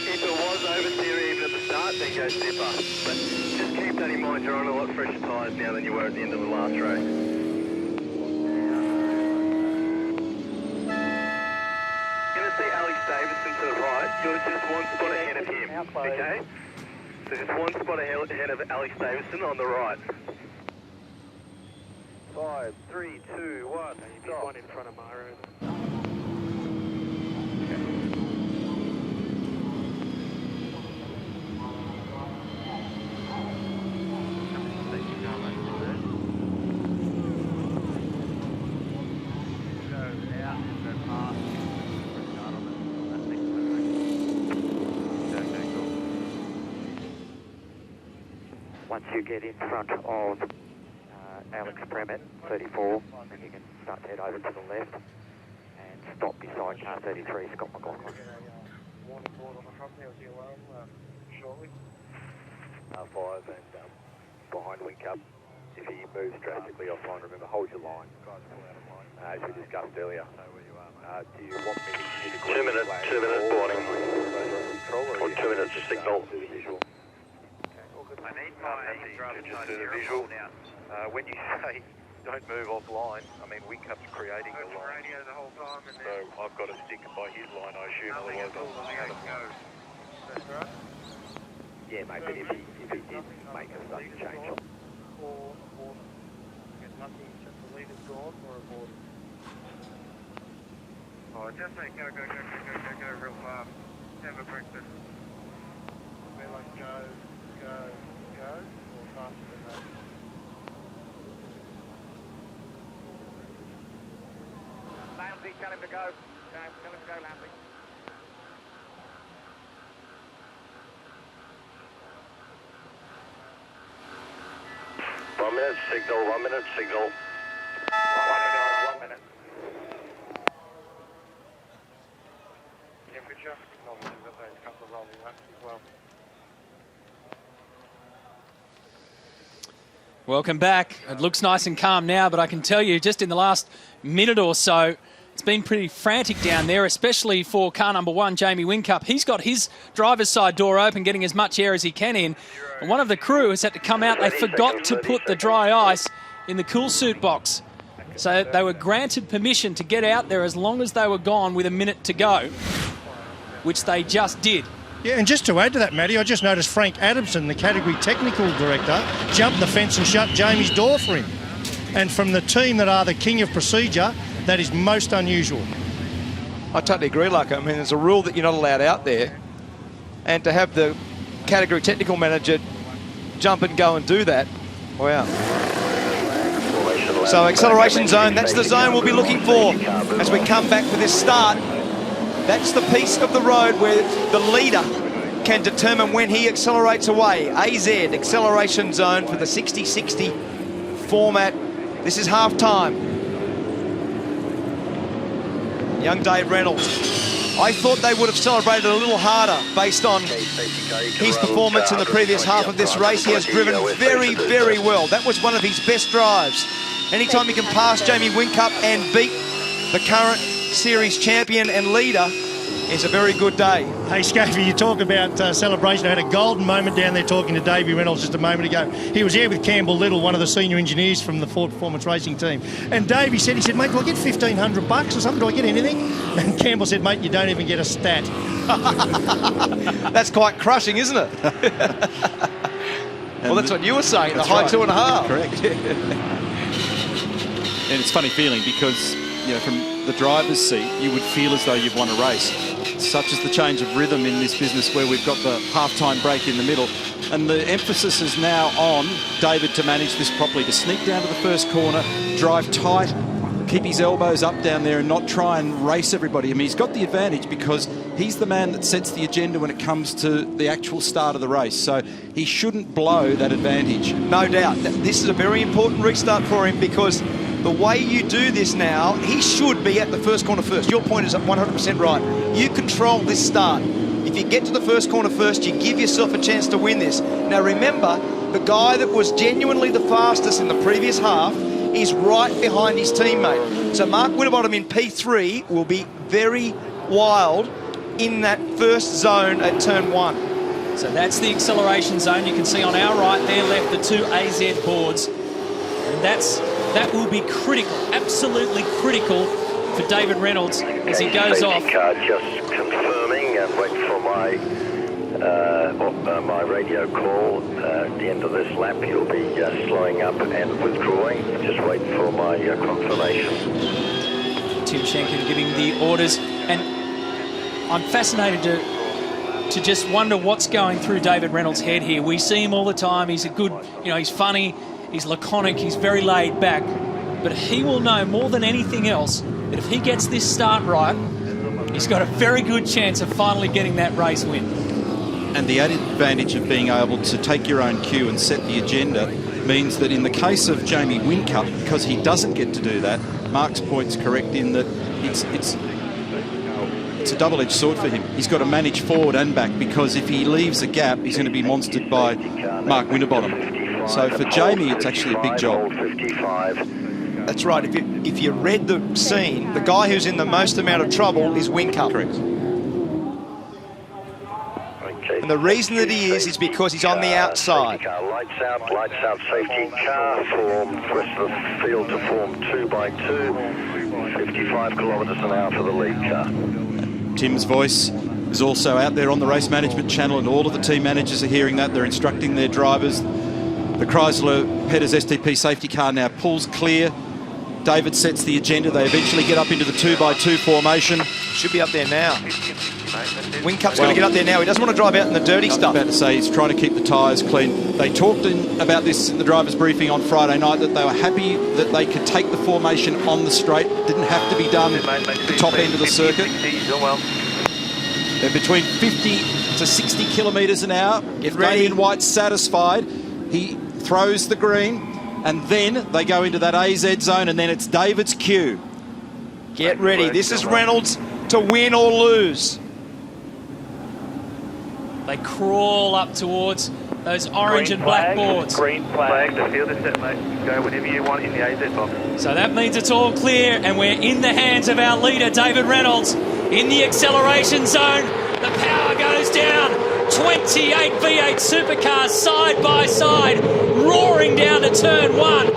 S2: If it was oversteer even at the start, then go zipper. But just keep that in mind, you're on a lot fresher tyres now than you were at the end of the last race. Davison to the right, you're just one spot ahead of him, okay? So just one spot ahead of Alex Davison on the right. 5, 3, 2, 1. Stop. One in front of Myron.
S10: Once you get in front of Alex Premet, 34, then you can start to head over to the left and stop beside car 33, Scott McLaughlin.
S2: Warning board on the front, there's the alarm shortly. 5 and behind wing cup. If he moves drastically offline, remember, hold your line. As we discussed earlier. Do you want me to
S11: 2 minutes warning. Or 2 minutes signal.
S2: I need my just do the visual. When you say don't move offline, I mean wing cup's creating the line. Radio the whole time, and so I've got to stick by his line, I assume, otherwise I'll go. That's right. Yeah, mate, but if he did make a sudden change. Or abort. Get nothing, just the leader's gone, or abort. Oh, just say go real fast. Have a breakfast. We're like go, or faster than that. Lamsey, tell him to go. Tell him to go, Lamsey.
S11: One minute signal.
S2: 1 minute. Temperature. Obviously, we've got those couple of rolling laps as well.
S1: Welcome back. It looks nice and calm now, but I can tell you just in the last minute or so, it's been pretty frantic down there, especially for car number 1, Jamie Whincup. He's got his driver's side door open, getting as much air as he can in. And one of the crew has had to come out. They forgot to put the dry ice in the cool suit box. So they were granted permission to get out there as long as they were gone with a minute to go, which they just did.
S6: Yeah, and just to add to that, Matty, I just noticed Frank Adamson, the category technical director, jumped the fence and shut Jamie's door for him. And from the team that are the king of procedure, that is most unusual.
S5: I totally agree, Luca. I mean, there's a rule that you're not allowed out there. And to have the category technical manager jump and go and do that, wow. So acceleration zone, that's the zone we'll be looking for as we come back for this start. That's the piece of the road where the leader can determine when he accelerates away. AZ, acceleration zone for the 60-60 format. This is half-time. Young Dave Reynolds. I thought they would have celebrated a little harder based on his performance in the previous half of this race. He has driven very, very well. That was one of his best drives. Anytime he can pass Jamie Whincup and beat the current series champion and leader, it's a very good day.
S6: Hey, Scafey, you talk about celebration. I had a golden moment down there talking to Davey Reynolds just a moment ago. He was here with Campbell Little, one of the senior engineers from the Ford Performance Racing team. And Davey said, mate, do I get $1,500 or something? Do I get anything? And Campbell said, mate, you don't even get a stat.
S5: That's quite crushing, isn't it? Well, that's what you were saying, the high right. 2.5.
S3: Correct. And it's a funny feeling because, you know, from the driver's seat, you would feel as though you've won a race. Such is the change of rhythm in this business where we've got the half-time break in the middle. And the emphasis is now on David to manage this properly, to sneak down to the first corner, drive tight, keep his elbows up down there and not try and race everybody. I mean, he's got the advantage because he's the man that sets the agenda when it comes to the actual start of the race. So he shouldn't blow that advantage.
S5: No doubt. This is a very important restart for him because the way you do this now, he should be at the first corner first. Your point is 100% right. You control this start. If you get to the first corner first, you give yourself a chance to win this. Now remember, the guy that was genuinely the fastest in the previous half is right behind his teammate. So Mark Winterbottom in P3 will be very wild in that first zone at turn 1.
S1: So that's the acceleration zone. You can see on our right there left the 2 AZ boards. And that will be critical, absolutely critical for David Reynolds as he goes off.
S11: Car just confirming and wait for my my radio call. At the end of this lap, you'll be slowing up and withdrawing. Just waiting for my confirmation.
S1: Tim Schenken giving the orders, and I'm fascinated to just wonder what's going through David Reynolds' head here. We see him all the time. He's a good, he's funny, he's laconic, he's very laid back, but he will know more than anything else that if he gets this start right, he's got a very good chance of finally getting that race win.
S3: And the added advantage of being able to take your own cue and set the agenda means that in the case of Jamie Whincup, because he doesn't get to do that, Mark's point's correct in that it's a double-edged sword for him. He's got to manage forward and back, because if he leaves a gap, he's going to be monstered by Mark Winterbottom. So for Jamie, it's actually a big job.
S5: That's right. If you read the scene, the guy who's in the most amount of trouble is Whincup.
S3: Correct.
S5: And the reason that he is because he's on the outside.
S11: Lights out, safety car, form, rest of the field to form 2 by 2, 55 kilometres an hour for the lead car.
S3: Tim's voice is also out there on the race management channel, and all of the team managers are hearing that. They're instructing their drivers. The Chrysler Petters STP safety car now pulls clear. David sets the agenda. They eventually get up into the 2 by 2 formation.
S5: Should be up there now. Whincup's got to get up there now. He doesn't want to drive out in the dirty stuff.
S3: I was about to say, he's trying to keep the tyres clean. They talked about this in the drivers' briefing on Friday night, that they were happy that they could take the formation on the straight. Didn't have to be done at the top end of the circuit. They're between 50 to 60 kilometres an hour. If Damien White's satisfied, he throws the green, and then they go into that AZ zone, and then it's David's cue.
S5: Get ready. This is Reynolds to win or lose.
S1: They crawl up towards those orange and black boards.
S2: Green flag, the field is set, mate. Go whenever you want in the AZ box.
S1: So that means it's all clear, and we're in the hands of our leader, David Reynolds, in the acceleration zone. The power goes down. 28 V8 supercars side by side, roaring down to turn 1.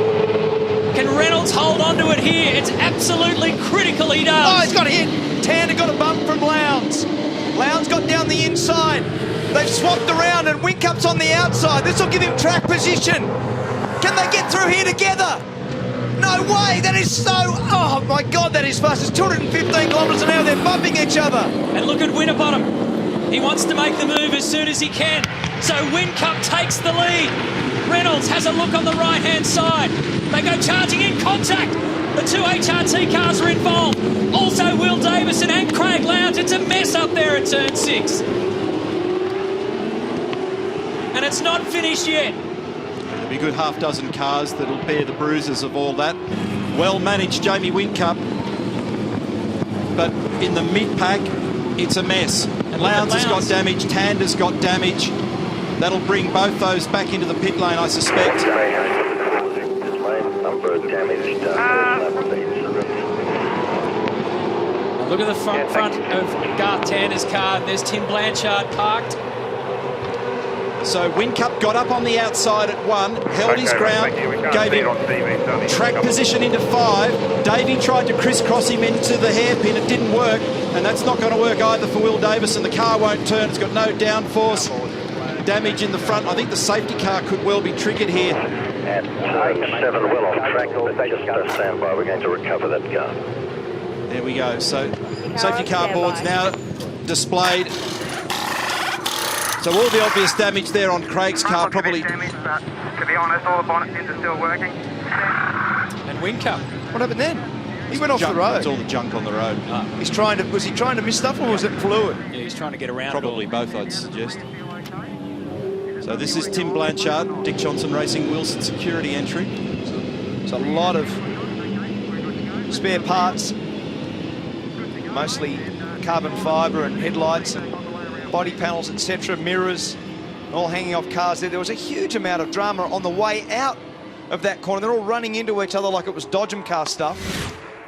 S1: Can Reynolds hold on to it here? It's absolutely critical he does.
S5: Oh, he's got hit. Tander got a bump from Lowndes. Lowndes got down the inside. They've swapped around, and Whincup's on the outside. This will give him track position. Can they get through here together? No way. That is so... Oh, my God, that is fast. It's 215 kilometres an hour. They're bumping each other.
S1: And look at Winterbottom. He wants to make the move as soon as he can. So Whincup takes the lead. Reynolds has a look on the right-hand side. They go charging in contact. The 2 HRT cars are involved. Also Will Davison and Craig Lowndes. It's a mess up there at turn 6. And it's not finished yet.
S3: There'll be a good half dozen cars that'll bear the bruises of all that. Well managed, Jamie Whincup. But in the mid-pack, it's a mess. And Lowndes has got damage, Tander's got damage. That'll bring both those back into the pit lane, I suspect.
S1: Look at the front of Garth Tander's car. There's Tim Blanchard parked.
S3: So Whincup got up on the outside at 1, held his ground, gave him track position into 5. Davey tried to crisscross him into the hairpin. It didn't work, and that's not going to work either for Will Davison. The car won't turn. It's got no downforce. Damage in the front. I think the safety car could well be triggered here.
S11: At turn 7, well on track. Just stand by. We're going to recover that car.
S3: There we go. So safety car boards now displayed. So all the obvious damage there on Craig's car, probably.
S2: Damage, but to be honest, all the bonnet pins are still working.
S1: And Whincup.
S5: What happened then? He went off the road.
S3: It's all the junk on the road.
S5: He's trying to. Was he trying to miss stuff, or was it fluid?
S1: Yeah, he's trying to get around.
S3: Probably both, I'd suggest. So this is Tim Blanchard, Dick Johnson Racing, Wilson Security entry.
S5: There's a lot of spare parts, mostly carbon fibre and headlights and body panels, etc., mirrors, all hanging off cars there. There was a huge amount of drama on the way out of that corner. They're all running into each other like it was Dodgem car stuff.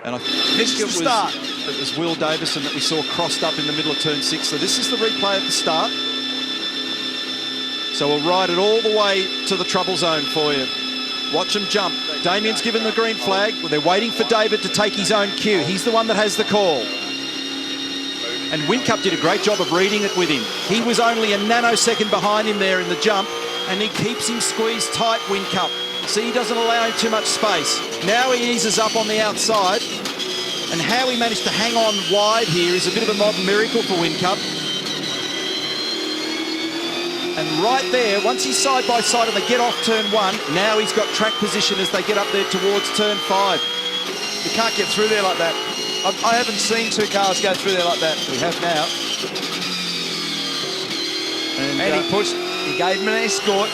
S3: And I think it was Will Davison that we saw crossed up in the middle of turn 6. So this is the replay at the start. So we'll ride it all the way to the trouble zone for you. Watch them jump. Damien's given the green flag. Well, they're waiting for David to take his own cue. He's the one that has the call. And Whincup did a great job of reading it with him. He was only a nanosecond behind him there in the jump, and he keeps him squeezed tight, Whincup. See, he doesn't allow him too much space. Now he eases up on the outside, and how he managed to hang on wide here is a bit of a modern miracle for Whincup. And right there, once he's side by side and they get off turn 1, now he's got track position as they get up there towards turn 5.
S5: You can't get through there like that. I haven't seen 2 cars go through there like that.
S3: We have now.
S5: And he pushed, he gave him an escort.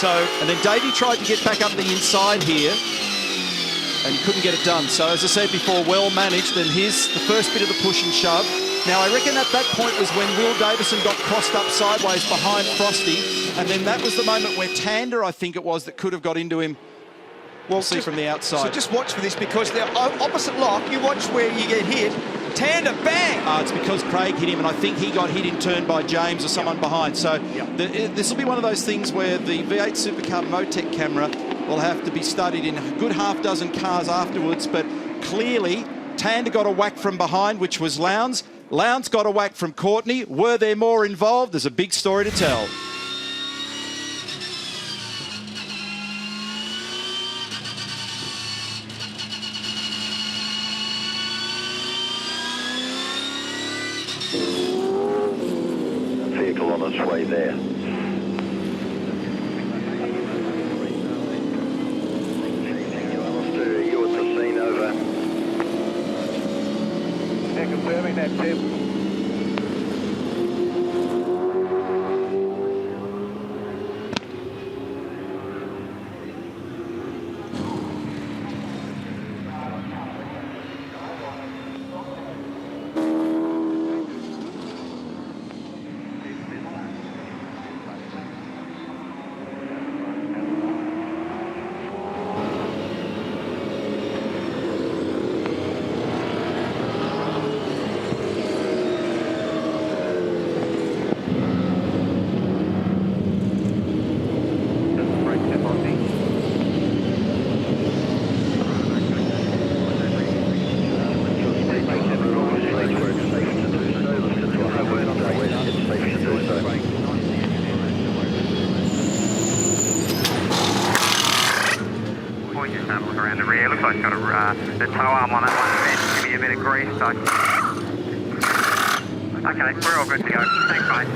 S3: And then Davey tried to get back up the inside here and couldn't get it done. So as I said before, well managed, and here's the first bit of the push and shove. Now I reckon at that point was when Will Davison got crossed up sideways behind Frosty, and then that was the moment where Tander, I think it was, that could have got into him. We'll see from the outside.
S5: So just watch for this, because they're opposite lock. You watch where you get hit. Tander, bang!
S3: It's because Craig hit him, and I think he got hit in turn by James or someone behind. So this will be one of those things where the V8 Supercar Motec camera will have to be studied in a good half dozen cars afterwards. But clearly, Tander got a whack from behind, which was Lowndes. Lowndes got a whack from Courtney. Were there more involved? There's a big story to tell.
S11: Vehicle on its way there. You at the scene, over.
S2: Yeah, confirming that, Tim.
S10: The toe arm on that one, give me a bit of grease. So. Okay, we're all good to go. Thanks, mate.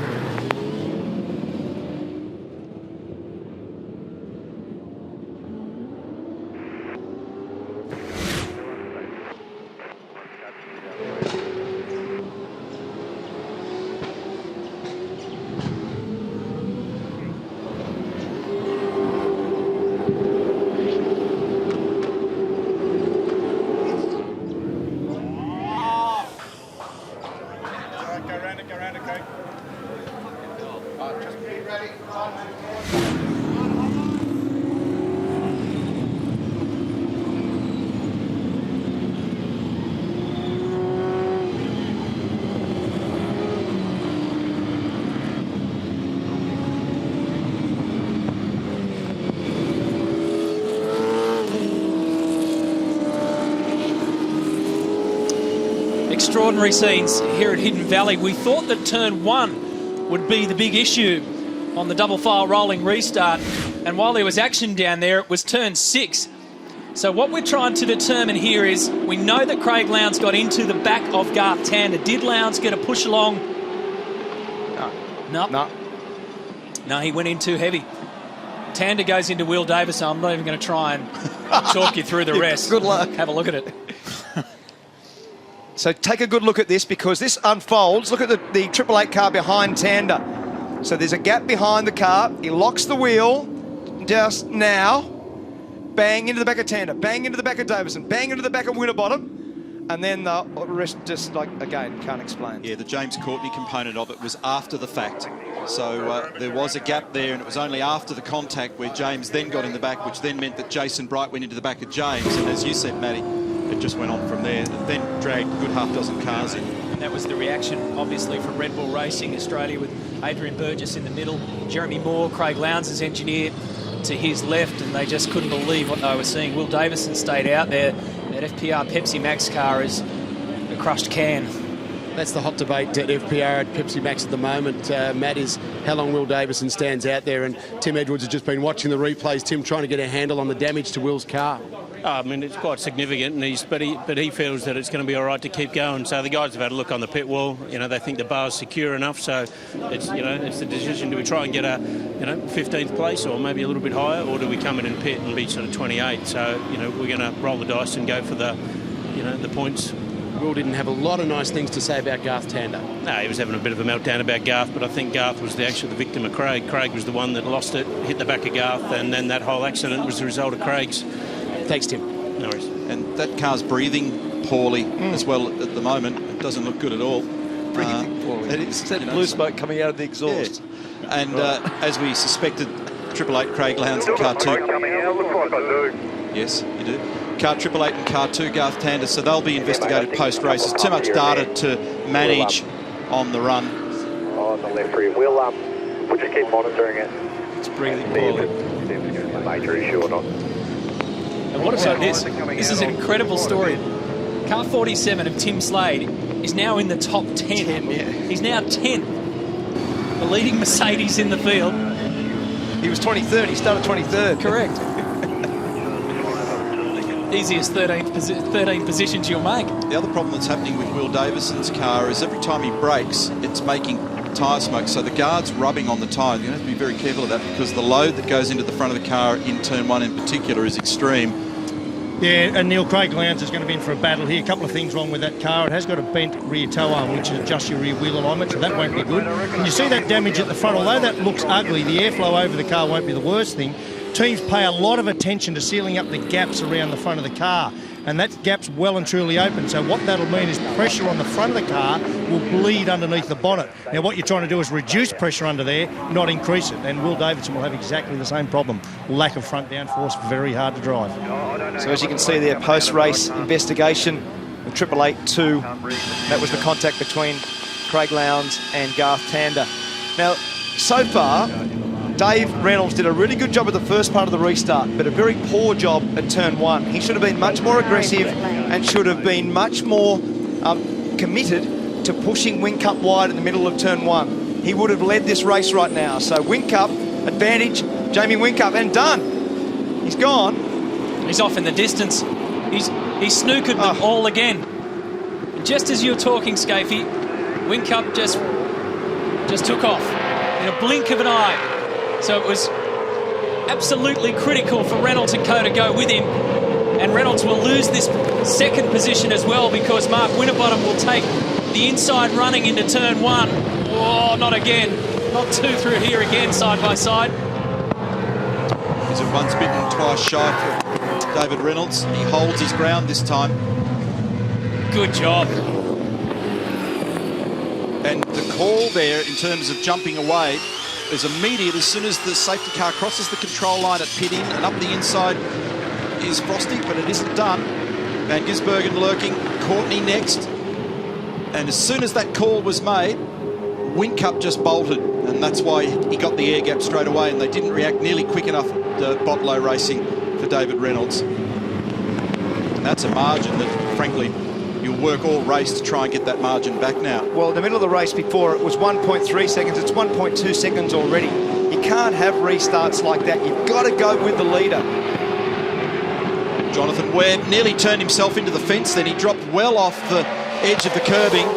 S1: Extraordinary scenes here at Hidden Valley. We thought that turn 1 would be the big issue on the double file rolling restart, and while there was action down there, it was turn 6. So what we're trying to determine here is, we know that Craig Lowndes got into the back of Garth Tander. Did Lowndes get a push along? No, he went in too heavy. Tander goes into Will Davis. I'm not even going to try and talk you through the rest.
S5: Good luck.
S1: Have a look at it.
S5: So take a good look at this, because this unfolds. Look at the 888 car behind Tander. So there's a gap behind the car. He locks the wheel just now. Bang into the back of Tander. Bang into the back of Davison. Bang into the back of Winterbottom. And then the rest just, like, again, can't explain.
S3: Yeah, the James Courtney component of it was after the fact. So there was a gap there, and it was only after the contact where James then got in the back, which then meant that Jason Bright went into the back of James. And as you said, Matty, it just went on from there. It then dragged a good half dozen cars in.
S1: And that was the reaction, obviously, from Red Bull Racing Australia, with Adrian Burgess in the middle, Jeremy Moore, Craig Lowndes as engineer, to his left, and they just couldn't believe what they were seeing. Will Davison stayed out there. That FPR Pepsi Max car is a crushed can.
S4: That's the hot debate at FPR at Pepsi Max at the moment, Matt, is how long Will Davison stands out there. And Tim Edwards has just been watching the replays, Tim, trying to get a handle on the damage to Will's car.
S12: I mean, it's quite significant, and but he feels that it's going to be all right to keep going. So the guys have had a look on the pit wall. You know, they think the bar's secure enough. So it's it's the decision: do we try and get a 15th place, or maybe a little bit higher, or do we come in and pit and be sort of 28? So we're going to roll the dice and go for the the points.
S4: Will didn't have a lot of nice things to say about Garth Tander.
S12: No, he was having a bit of a meltdown about Garth, but I think Garth was the victim of Craig. Craig was the one that lost it, hit the back of Garth, and then that whole accident was the result of Craig's.
S4: Thanks, Tim.
S12: No worries.
S3: And that car's breathing poorly as well at the moment. It doesn't look good at all.
S5: Breathing poorly. It is that blue smoke coming out of the exhaust.
S3: Yeah. And as we suspected, 888 Craig Lowndes in car 2. Yes, you do. Car 888 and car 2, Garth Tander. So they'll be investigated post-race. There's too much data to manage on the run.
S2: On the left rear. We'll just keep monitoring it.
S3: It's breathing poorly.
S2: See if it's a major issue or not.
S1: And what about this? This is an incredible story. Car 47 of Tim Slade is now in the top 10.
S5: Yeah.
S1: He's now 10th. The leading Mercedes in the field.
S5: He was 23rd. He started 23rd.
S1: Correct. Easiest 13 positions you'll make.
S3: The other problem that's happening with Will Davison's car is every time he brakes, it's making tyre smoke. So the guard's rubbing on the tyre. You have to be very careful of that because the load that goes into the front of the car in turn 1 in particular is extreme.
S6: Yeah, and Neil, Craig Lowndes is going to be in for a battle here. A couple of things wrong with that car. It has got a bent rear toe arm, which adjusts your rear wheel alignment, so that won't be good. And you see that damage at the front. Although that looks ugly, the airflow over the car won't be the worst thing. Teams pay a lot of attention to sealing up the gaps around the front of the car, and that gap's well and truly open. So what that'll mean is pressure on the front of the car will bleed underneath the bonnet. Now what you're trying to do is reduce pressure under there, not increase it. And Will Davison will have exactly the same problem. Lack of front downforce, very hard to drive.
S5: So as you can see there, post-race investigation with 888-2. That was the contact between Craig Lowndes and Garth Tander. Now, so far, Dave Reynolds did a really good job at the first part of the restart, but a very poor job at turn 1. He should have been much more aggressive and should have been much more committed to pushing Whincup wide in the middle of turn 1. He would have led this race right now. So Whincup, advantage, Jamie Whincup, and done. He's gone.
S1: He's off in the distance. He's snookered them all again. Just as you were talking, Scafey, Whincup just took off in a blink of an eye. So it was absolutely critical for Reynolds and co to go with him. And Reynolds will lose this second position as well because Mark Winterbottom will take the inside running into turn 1. Oh, not again. Not 2 through here again, side by side.
S3: He's a once bitten, twice shy for David Reynolds. He holds his ground this time.
S1: Good job.
S3: And the call there in terms of jumping away is immediate. As soon as the safety car crosses the control line at pit in and up the inside is Frosty, but it isn't done. Van Gisbergen lurking, Courtney next. And as soon as that call was made, Whincup just bolted, and that's why he got the air gap straight away, and they didn't react nearly quick enough at Botlow Racing for David Reynolds. And that's a margin that, frankly, you'll work all race to try and get that margin back now.
S5: Well, in the middle of the race before, it was 1.3 seconds. It's 1.2 seconds already. You can't have restarts like that. You've got to go with the leader.
S3: Jonathan Webb nearly turned himself into the fence, then he dropped well off the edge of the curbing.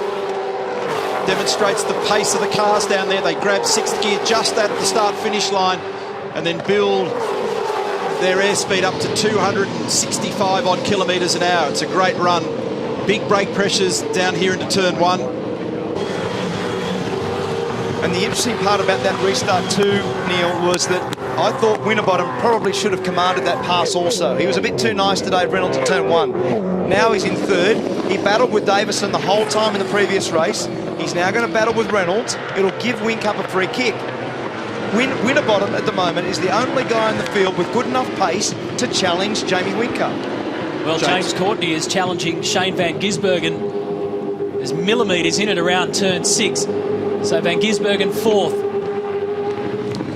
S3: Demonstrates the pace of the cars down there. They grab 6th gear just at the start-finish line and then build their airspeed up to 265 odd kilometres an hour. It's a great run. Big brake pressures down here into turn 1.
S5: And the interesting part about that restart too, Neil, was that I thought Winterbottom probably should have commanded that pass also. He was a bit too nice to Dave Reynolds at turn 1. Now he's in 3rd. He battled with Davison the whole time in the previous race. He's now going to battle with Reynolds. It'll give Whincup a free kick. Winterbottom at the moment is the only guy in the field with good enough pace to challenge Jamie Whincup.
S1: Well, James Courtney is challenging Shane Van Gisbergen. There's millimetres in it around turn 6. So Van Gisbergen 4th.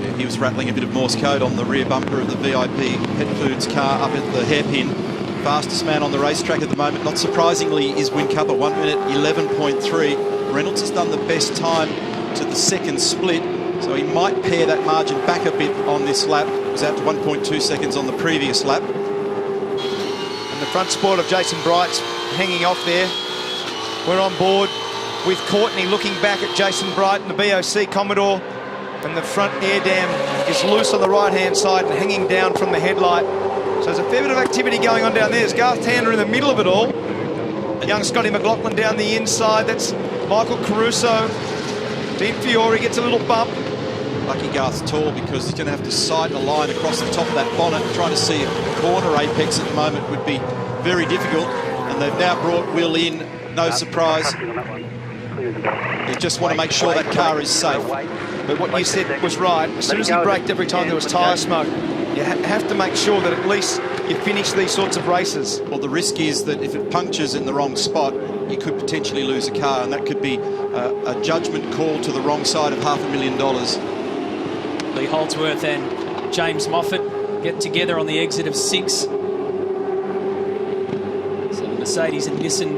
S3: Yeah, he was rattling a bit of Morse code on the rear bumper of the VIP Pet Foods car up at the hairpin. Fastest man on the racetrack at the moment, not surprisingly, is Wincupper, 1 minute 11.3. Reynolds has done the best time to the second split, so he might pare that margin back a bit on this lap. It was out to 1.2 seconds on the previous lap.
S5: And the front sport of Jason Bright's hanging off there. We're on board with Courtney looking back at Jason Bright and the BOC Commodore, and the front air dam is loose on the right-hand side and hanging down from the headlight. So there's a fair bit of activity going on down there. There's Garth Tander in the middle of it all. Young Scotty McLaughlin down the inside. That's Michael Caruso. Dean Fiore gets a little bump.
S3: Lucky Garth's tall because he's going to have to sight a line across the top of that bonnet. Trying to see a corner apex at the moment would be very difficult. And they've now brought Will in. No surprise. They just want to make sure that car is safe.
S5: But what you said was right. As soon as he braked every time there was tyre smoke, you have to make sure that at least you finish these sorts of races.
S3: Well, the risk is that if it punctures in the wrong spot, you could potentially lose a car, and that could be a judgment call to the wrong side of $500,000.
S1: Lee Holdsworth and James Moffat get together on the exit of 6. So Mercedes and Nissan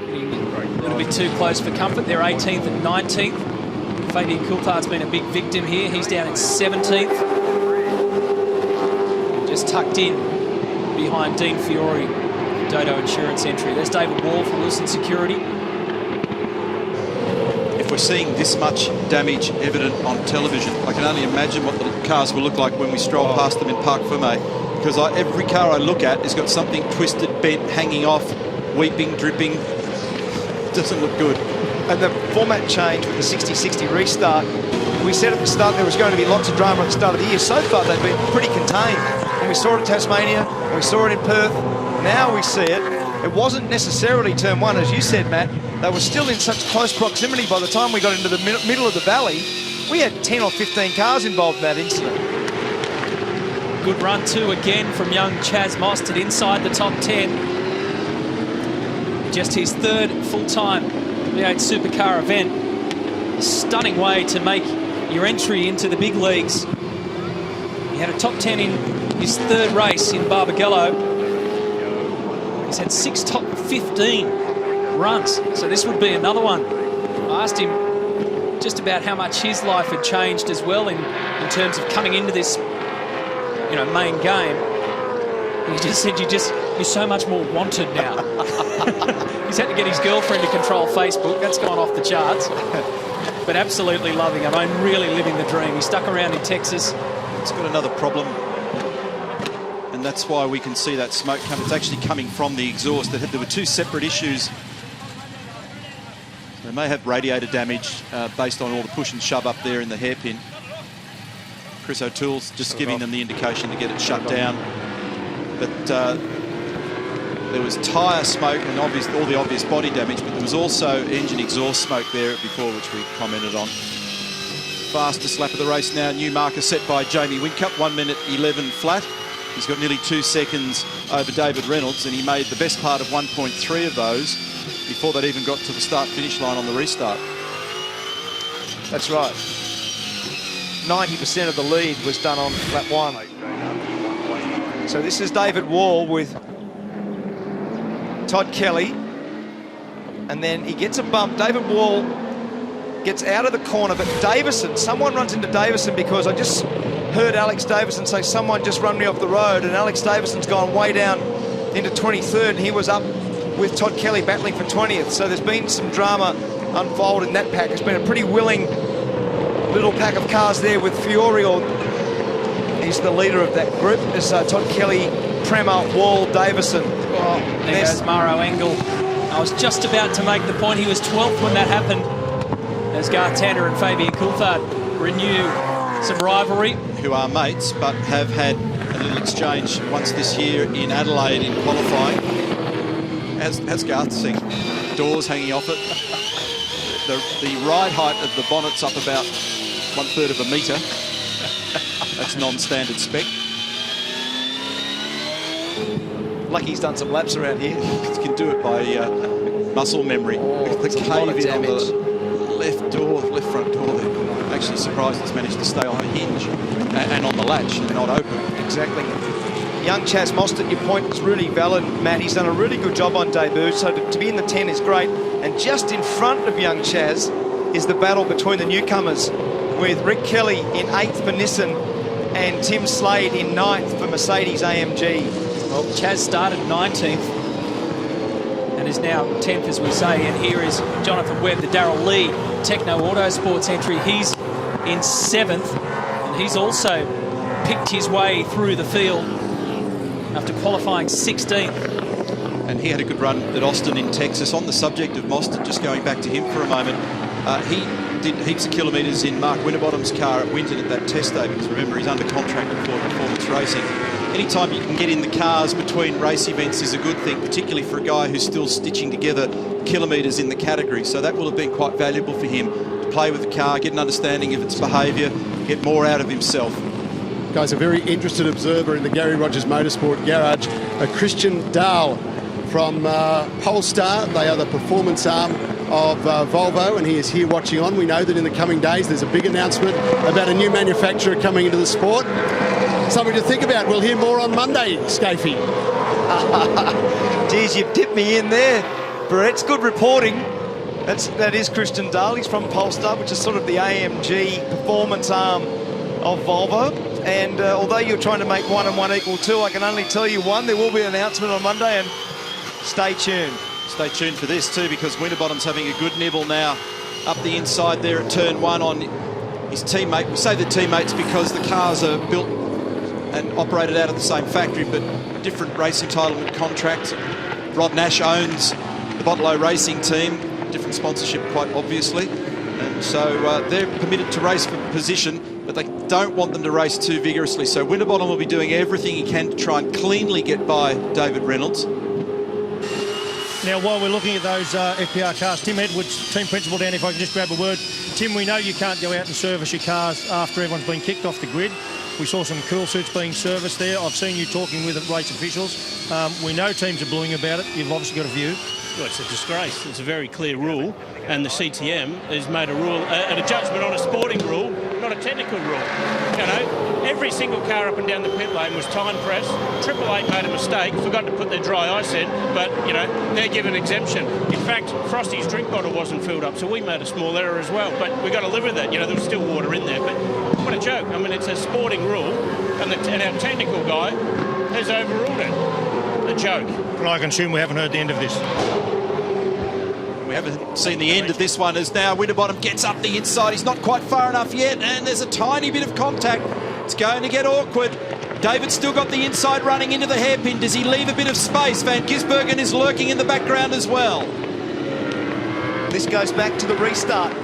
S1: getting a little bit too close for comfort. They're 18th and 19th. Fabian Coulthard's been a big victim here. He's down in 17th. Just tucked in behind Dean Fiore, Dodo Insurance entry. There's David Wall from Wilson Security.
S3: If we're seeing this much damage evident on television, I can only imagine what the cars will look like when we stroll past them in Parc Fermé, because every car I look at has got something twisted, bent, hanging off, weeping, dripping. It doesn't look good.
S5: And the format change with the 60-60 restart, we said at the start there was going to be lots of drama at the start of the year. So far they've been pretty contained. And we saw it at Tasmania, and we saw it in Perth. Now we see it. It wasn't necessarily turn 1, as you said, Matt. They were still in such close proximity by the time we got into the middle of the valley. We had 10 or 15 cars involved in that incident.
S1: Good run too again from young Chaz Mostert inside the top 10. Just his third full-time V8 Supercar event. A stunning way to make your entry into the big leagues. He had a top 10 in his third race in Barbagallo. He's had 6 top 15 runs, so this would be another one. I asked him just about how much his life had changed as well in terms of coming into this, main game. He just said, you're so much more wanted now. He's had to get his girlfriend to control Facebook. That's gone off the charts. But absolutely loving him. I'm really living the dream. He stuck around in Texas.
S3: It's got another problem, and that's why we can see that smoke come. It's actually coming from the exhaust. There were 2 separate issues. They may have radiator damage based on all the push and shove up there in the hairpin. Chris O'Toole's just giving them the indication to get it shut down. But there was tyre smoke and all the obvious body damage, but there was also engine exhaust smoke there before, which we commented on. Fastest lap of the race now, new marker set by Jamie Whincup, 1 minute 11 flat. He's got nearly 2 seconds over David Reynolds, and he made the best part of 1.3 of those before they'd even got to the start-finish line on the restart.
S5: That's right. 90% of the lead was done on lap 1. So this is David Wall with Todd Kelly, and then he gets a bump. David Wall gets out of the corner, but someone runs into Davison, because I just heard Alex Davison say, someone just run me off the road, and Alex Davison's gone way down into 23rd, and he was up with Todd Kelly battling for 20th. So there's been some drama unfold in that pack. It's been a pretty willing little pack of cars there with Fiore, he's the leader of that group. There's Todd Kelly, Prema, Wall, Davison.
S1: Oh, there's Mauro Engel. I was just about to make the point. He was 12th when that happened. As Garth Tander and Fabian Coulthard renew some rivalry.
S3: Who are mates, but have had a little exchange once this year in Adelaide in qualifying. As Garth saying, doors hanging off it. The ride height of the bonnet's up about 1/3 of a metre. That's non-standard spec.
S5: Lucky he's done some laps around here.
S3: He can do it by muscle memory. The cave in on the left front door there. I'm actually surprised it's managed to stay on a hinge and on the latch and not open.
S5: Exactly. young Chaz Mostert, your point was really valid, Matt. He's done a really good job on debut, so to be in the 10 is great. And just in front of young Chaz is the battle between the newcomers, with Rick Kelly in 8th for Nissan and Tim Slade in 9th for Mercedes AMG.
S1: Well, Chaz started 19th and is now 10th, as we say. And here is Jonathan Webb, the Darrell Lee Techno Autosports entry. He's in 7th, and he's also picked his way through the field after qualifying 16th.
S3: And he had a good run at Austin in Texas. On the subject of Mostert, just going back to him for a moment, he did heaps of kilometres in Mark Winterbottom's car at Winton at that test day, because remember, he's under contract with Ford Performance Racing. Anytime you can get in the cars between race events is a good thing, particularly for a guy who's still stitching together kilometres in the category. So that will have been quite valuable for him to play with the car, get an understanding of its behaviour, get more out of himself.
S4: Guys, a very interested observer in the Gary Rogers Motorsport Garage, Christian Dahl from Polestar. They are the performance arm of Volvo, and he is here watching on. We know that in the coming days there's a big announcement about a new manufacturer coming into the sport. Something to think about. We'll hear more on Monday, Scafey.
S5: Geez, you've dipped me in there, Brett. It's good reporting. That is Christian Dahl. He's from Polestar, which is sort of the AMG performance arm of Volvo. And although you're trying to make 1 and 1 equal 2, I can only tell you one. There will be an announcement on Monday, and stay tuned.
S3: Stay tuned for this too, because Winterbottom's having a good nibble now up the inside there at turn 1 on his teammate. We say the teammates because the cars are built and operated out of the same factory, but different race entitlement contracts. Rod Nash owns the Botlow Racing team, different sponsorship quite obviously, and so they're permitted to race for position, but they don't want them to race too vigorously. So Winterbottom will be doing everything he can to try and cleanly get by David Reynolds.
S6: Now, while we're looking at those FPR cars, Tim Edwards, team principal down, if I can just grab a word. Tim, we know you can't go out and service your cars after everyone's been kicked off the grid. We saw some cool suits being serviced there. I've seen you talking with race officials. We know teams are bluing about it. You've obviously got a view.
S12: Well, it's a disgrace. It's a very clear rule, and the CTM has made a rule, a judgment on a sporting rule, not a technical rule. You know, every single car up and down the pit lane was time pressed. Triple Eight made a mistake, forgot to put their dry ice in, but, you know, they're given exemption. In fact, Frosty's drink bottle wasn't filled up, so we made a small error as well, but we got to live with it. You know, there was still water in there, but what a joke. I mean, it's a sporting rule, and our technical guy has overruled it. A joke.
S6: Well, I can assume we haven't heard the end of this.
S3: We haven't seen the end of this one, as now Winterbottom gets up the inside. He's not quite far enough yet, and there's a tiny bit of contact. It's going to get awkward. David's still got the inside running into the hairpin. Does he leave a bit of space? Van Gisbergen is lurking in the background as well.
S5: This goes back to the restart.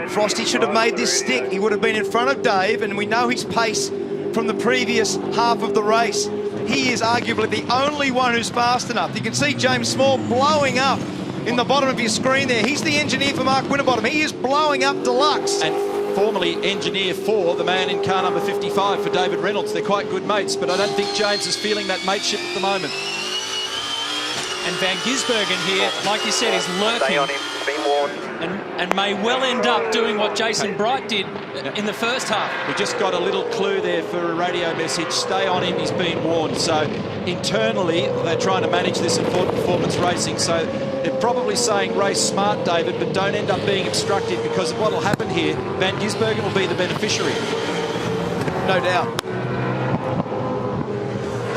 S5: Frosty should have made this stick. He would have been in front of Dave, and we know his pace from the previous half of the race. He is arguably the only one who's fast enough. You can see James Small blowing up in the bottom of your screen there. He's the engineer for Mark Winterbottom. He is blowing up Deluxe.
S3: And formerly engineer for the man in car number 55 for David Reynolds. They're quite good mates, but I don't think James is feeling that mateship at the moment.
S1: And Van Gisbergen here, like you said, is lurking.
S10: Stay on him, be warned.
S1: And may well end up doing what Jason Bright did in the first half.
S3: We just got a little clue there for a radio message. Stay on him, he's been warned. So internally, they're trying to manage this in Ford Performance Racing. So they're probably saying race smart, David, but don't end up being obstructive, because of what will happen here, Van Gisbergen will be the beneficiary.
S5: No doubt.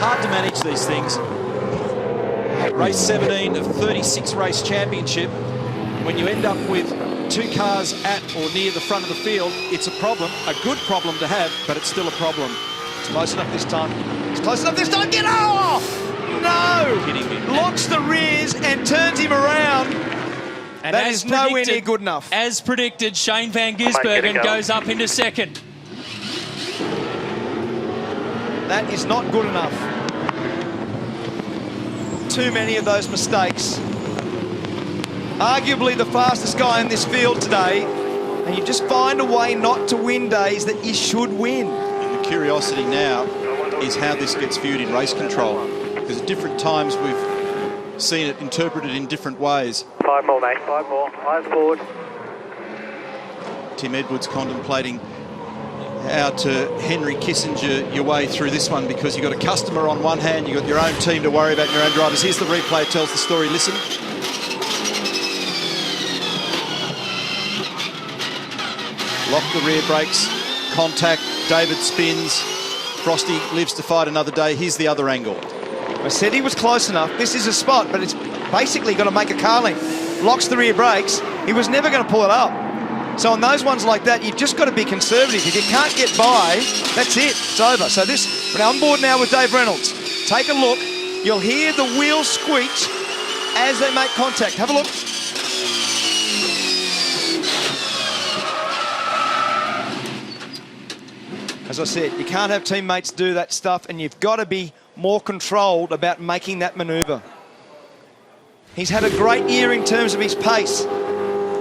S3: Hard to manage these things. Race 17 of 36 race championship. When you end up with two cars at or near the front of the field, it's a problem, a good problem to have, but it's still a problem.
S5: It's close enough this time. It's close enough this time. Get off! No!
S3: Kidding me.
S5: Locks the rears and turns him around.
S1: And
S5: that is nowhere near good enough.
S1: As predicted, Shane Van Gisbergen goes up into second.
S5: That is not good enough. Too many of those mistakes. Arguably the fastest guy in this field today, and you just find a way not to win days that you should win.
S3: And the curiosity now is how this gets viewed in race control, because at different times we've seen it interpreted in different ways.
S10: 5 more, mate, 5 more. Eyes forward.
S3: Tim Edwards contemplating how to Henry Kissinger your way through this one, because you've got a customer on one hand, you've got your own team to worry about, your own drivers. Here's the replay, it tells the story. Listen. Lock the rear brakes, contact, David spins, Frosty lives to fight another day. Here's the other angle.
S5: I said he was close enough. This is a spot, but it's basically got to make a car length. Locks the rear brakes. He was never going to pull it up. So on those ones like that, you've just got to be conservative. If you can't get by, that's it. It's over. So this, we're on board now with Dave Reynolds. Take a look. You'll hear the wheels squeak as they make contact. Have a look. As I said, you can't have teammates do that stuff, and you've got to be more controlled about making that manoeuvre. He's had a great year in terms of his pace.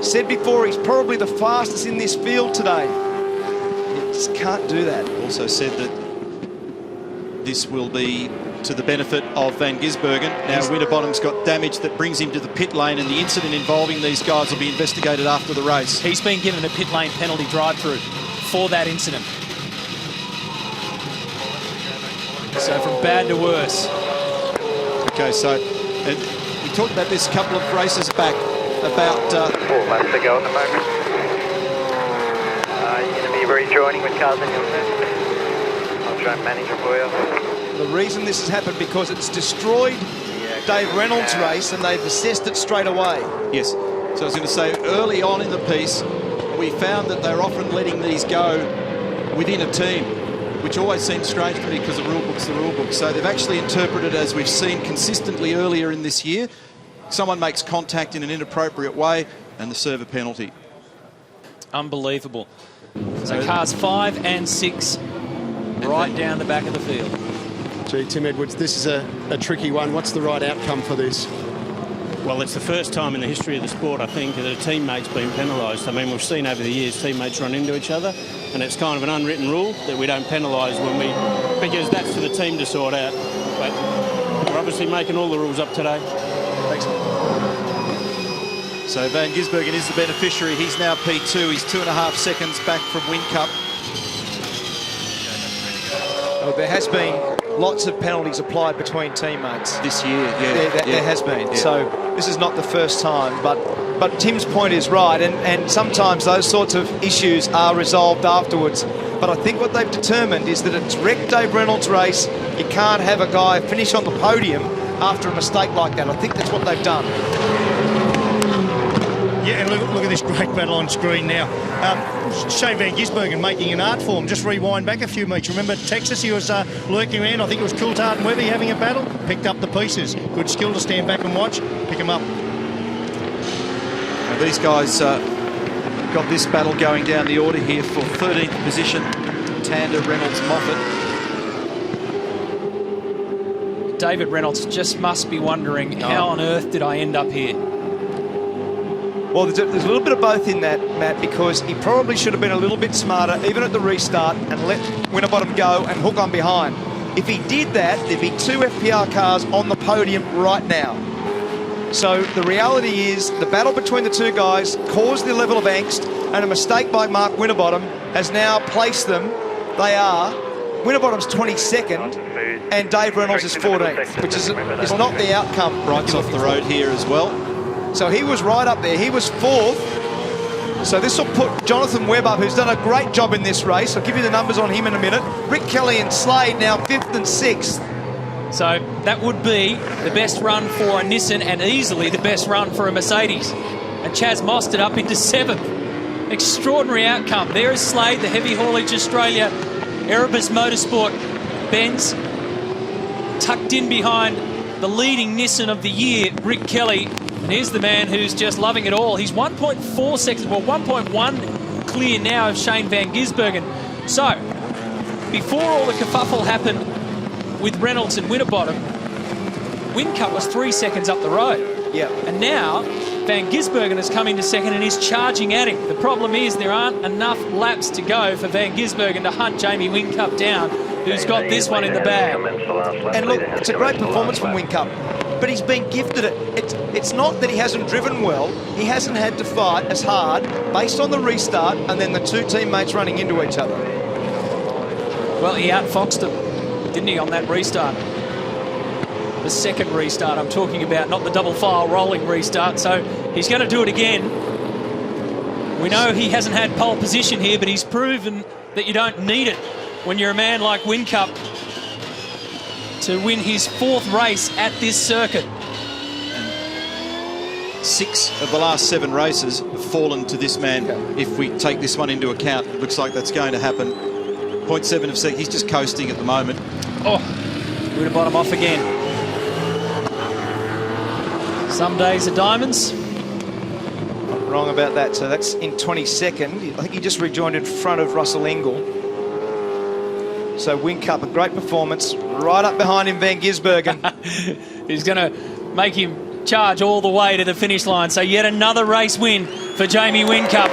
S5: Said before, he's probably the fastest in this field today. You just can't do that.
S3: Also said that this will be to the benefit of Van Gisbergen. Now Winterbottom's got damage that brings him to the pit lane, and the incident involving these guys will be investigated after the race.
S1: He's been given a pit lane penalty drive-through for that incident. So from bad to worse.
S3: Okay, so we talked about this a couple of races back about...
S10: 4 laps to go at the moment. You're going to be rejoining with cars in your turn. I'll try and manage it for you.
S5: The reason this has happened because it's destroyed Dave Reynolds' race, and they've assessed it straight away.
S3: Yes. So I was going to say, early on in the piece, we found that they're often letting these go within a team, which always seems strange to me because the rule book's the rule book. So they've actually interpreted, as we've seen consistently earlier in this year, someone makes contact in an inappropriate way and the serve a penalty.
S1: Unbelievable. So cars 5 and 6 right down the back of the field.
S4: Gee, Tim Edwards, this is a tricky one. What's the right outcome for this?
S12: Well, it's the first time in the history of the sport, I think, that a teammate's been penalised. I mean, we've seen over the years teammates run into each other, and it's kind of an unwritten rule that we don't penalise because that's for the team to sort out. But we're obviously making all the rules up today. Thanks.
S3: So Van Gisbergen is the beneficiary. He's now P2. He's 2.5 seconds back from Whincup.
S5: Oh, there has been lots of penalties applied between teammates
S3: this year.
S5: There has been. Yeah. So this is not the first time, but Tim's point is right, and sometimes those sorts of issues are resolved afterwards. But I think what they've determined is that it's wrecked Dave Reynolds' race. You can't have a guy finish on the podium after a mistake like that. I think that's what they've done.
S6: Yeah, and look at this great battle on screen now. Shane Van Gisbergen making an art form. Just rewind back a few weeks. Remember Texas, he was lurking around. I think it was Coulthard and Webber having a battle. Picked up the pieces. Good skill to stand back and watch. Pick them up.
S3: Now these guys got this battle going down the order here for 13th position. Tander, Reynolds, Moffat.
S1: David Reynolds just must be wondering, how on earth did I end up here?
S5: Well, there's a little bit of both in that, Matt, because he probably should have been a little bit smarter, even at the restart, and let Winterbottom go and hook on behind. If he did that, there'd be 2 FPR cars on the podium right now. So the reality is the battle between the two guys caused the level of angst, and a mistake by Mark Winterbottom has now placed them. They are Winterbottom's 22nd and Dave Reynolds is 14th, which is not the outcome.
S3: Bright's off the road here as well.
S5: So he was right up there. He was 4th. So this will put Jonathan Webb up, who's done a great job in this race. I'll give you the numbers on him in a minute. Rick Kelly and Slade now 5th and 6th.
S1: So that would be the best run for a Nissan and easily the best run for a Mercedes. And Chaz Mostert up into 7th. Extraordinary outcome. There is Slade, the Heavy Haulage Australia, Erebus Motorsport, Benz, tucked in behind the leading Nissan of the year, Rick Kelly. And here's the man who's just loving it all. He's 1.4 seconds, well, 1.1 clear now of Shane Van Gisbergen. So, before all the kerfuffle happened with Reynolds and Winterbottom, Whincup was 3 seconds up the road.
S5: Yeah.
S1: And now, Van Gisbergen has come into second and is charging at him. The problem is there aren't enough laps to go for Van Gisbergen to hunt Jamie Whincup down, who's got this one in the bag.
S5: And look, it's a great performance from Whincup, but he's been gifted it. It's not that he hasn't driven well. He hasn't had to fight as hard based on the restart and then the 2 teammates running into each other.
S1: Well, he outfoxed him, didn't he, on that restart? The second restart I'm talking about, not the double file rolling restart. So he's going to do it again. We know he hasn't had pole position here, but he's proven that you don't need it when you're a man like Whincup to win his 4th race at this circuit.
S3: 6 of the last 7 races have fallen to this man. If we take this one into account, it looks like that's going to happen. 0.7 of second. He's just coasting at the moment.
S1: Oh, Winterbottom off again. Some days are diamonds.
S5: Not wrong about that. So that's in 22nd. I think he just rejoined in front of Russell Engel. So Whincup, a great performance. Right up behind him, Van Gisbergen.
S1: He's going to make him charge all the way to the finish line. So yet another race win for Jamie Whincup.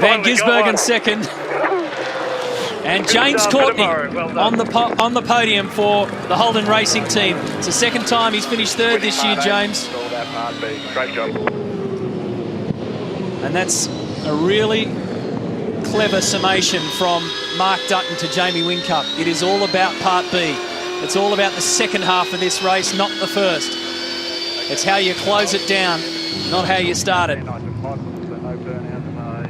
S1: Van Gisbergen second. And James Courtney on the podium for the Holden Racing team. It's the second time he's finished 3rd this year, James.
S2: Great job.
S1: And that's a really clever summation from Mark Dutton to Jamie Whincup. It is all about Part B. It's all about the second half of this race, not the first. It's how you close it down, not how you start it.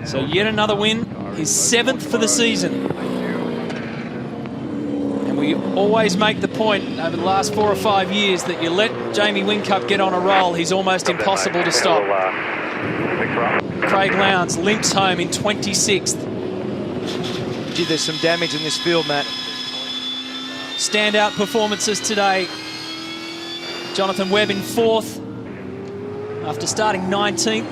S1: So yet another win, his 7th for the season. And we always make the point over the last 4 or 5 years that you let Jamie Whincup get on a roll, he's almost impossible to stop. Craig Lowndes limps home in 26th.
S5: Gee, there's some damage in this field, Matt.
S1: Standout performances today. Jonathan Webb in 4th after starting 19th.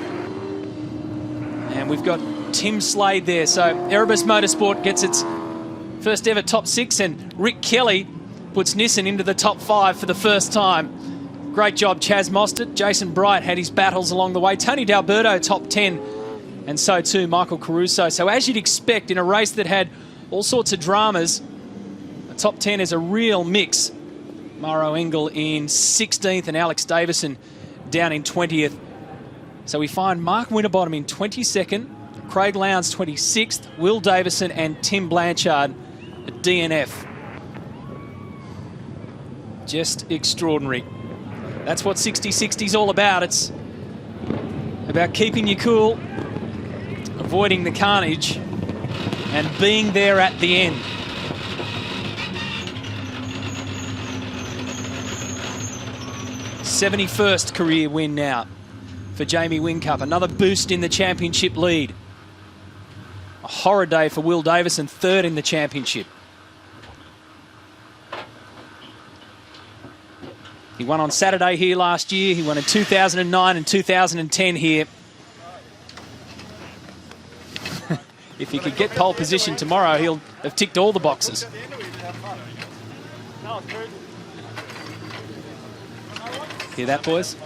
S1: And we've got Tim Slade there. So Erebus Motorsport gets its first ever top 6, and Rick Kelly puts Nissan into the top 5 for the first time. Great job, Chaz Mostert. Jason Bright had his battles along the way. Tony D'Alberto top 10, and so too Michael Caruso. So as you'd expect in a race that had all sorts of dramas, the top 10 is a real mix. Mauro Engel in 16th and Alex Davison down in 20th. So we find Mark Winterbottom in 22nd, Craig Lowndes 26th, Will Davison and Tim Blanchard at DNF. Just extraordinary. That's what 60-60 is all about. It's about keeping you cool, avoiding the carnage, and being there at the end. '71st career win now for Jamie Whincup. Another boost in the championship lead. A horror day for Will Davison, 3rd in the championship. He won on Saturday here last year. He won in 2009 and 2010 here. If he could get pole position tomorrow, he'll have ticked all the boxes. Hear that, boys?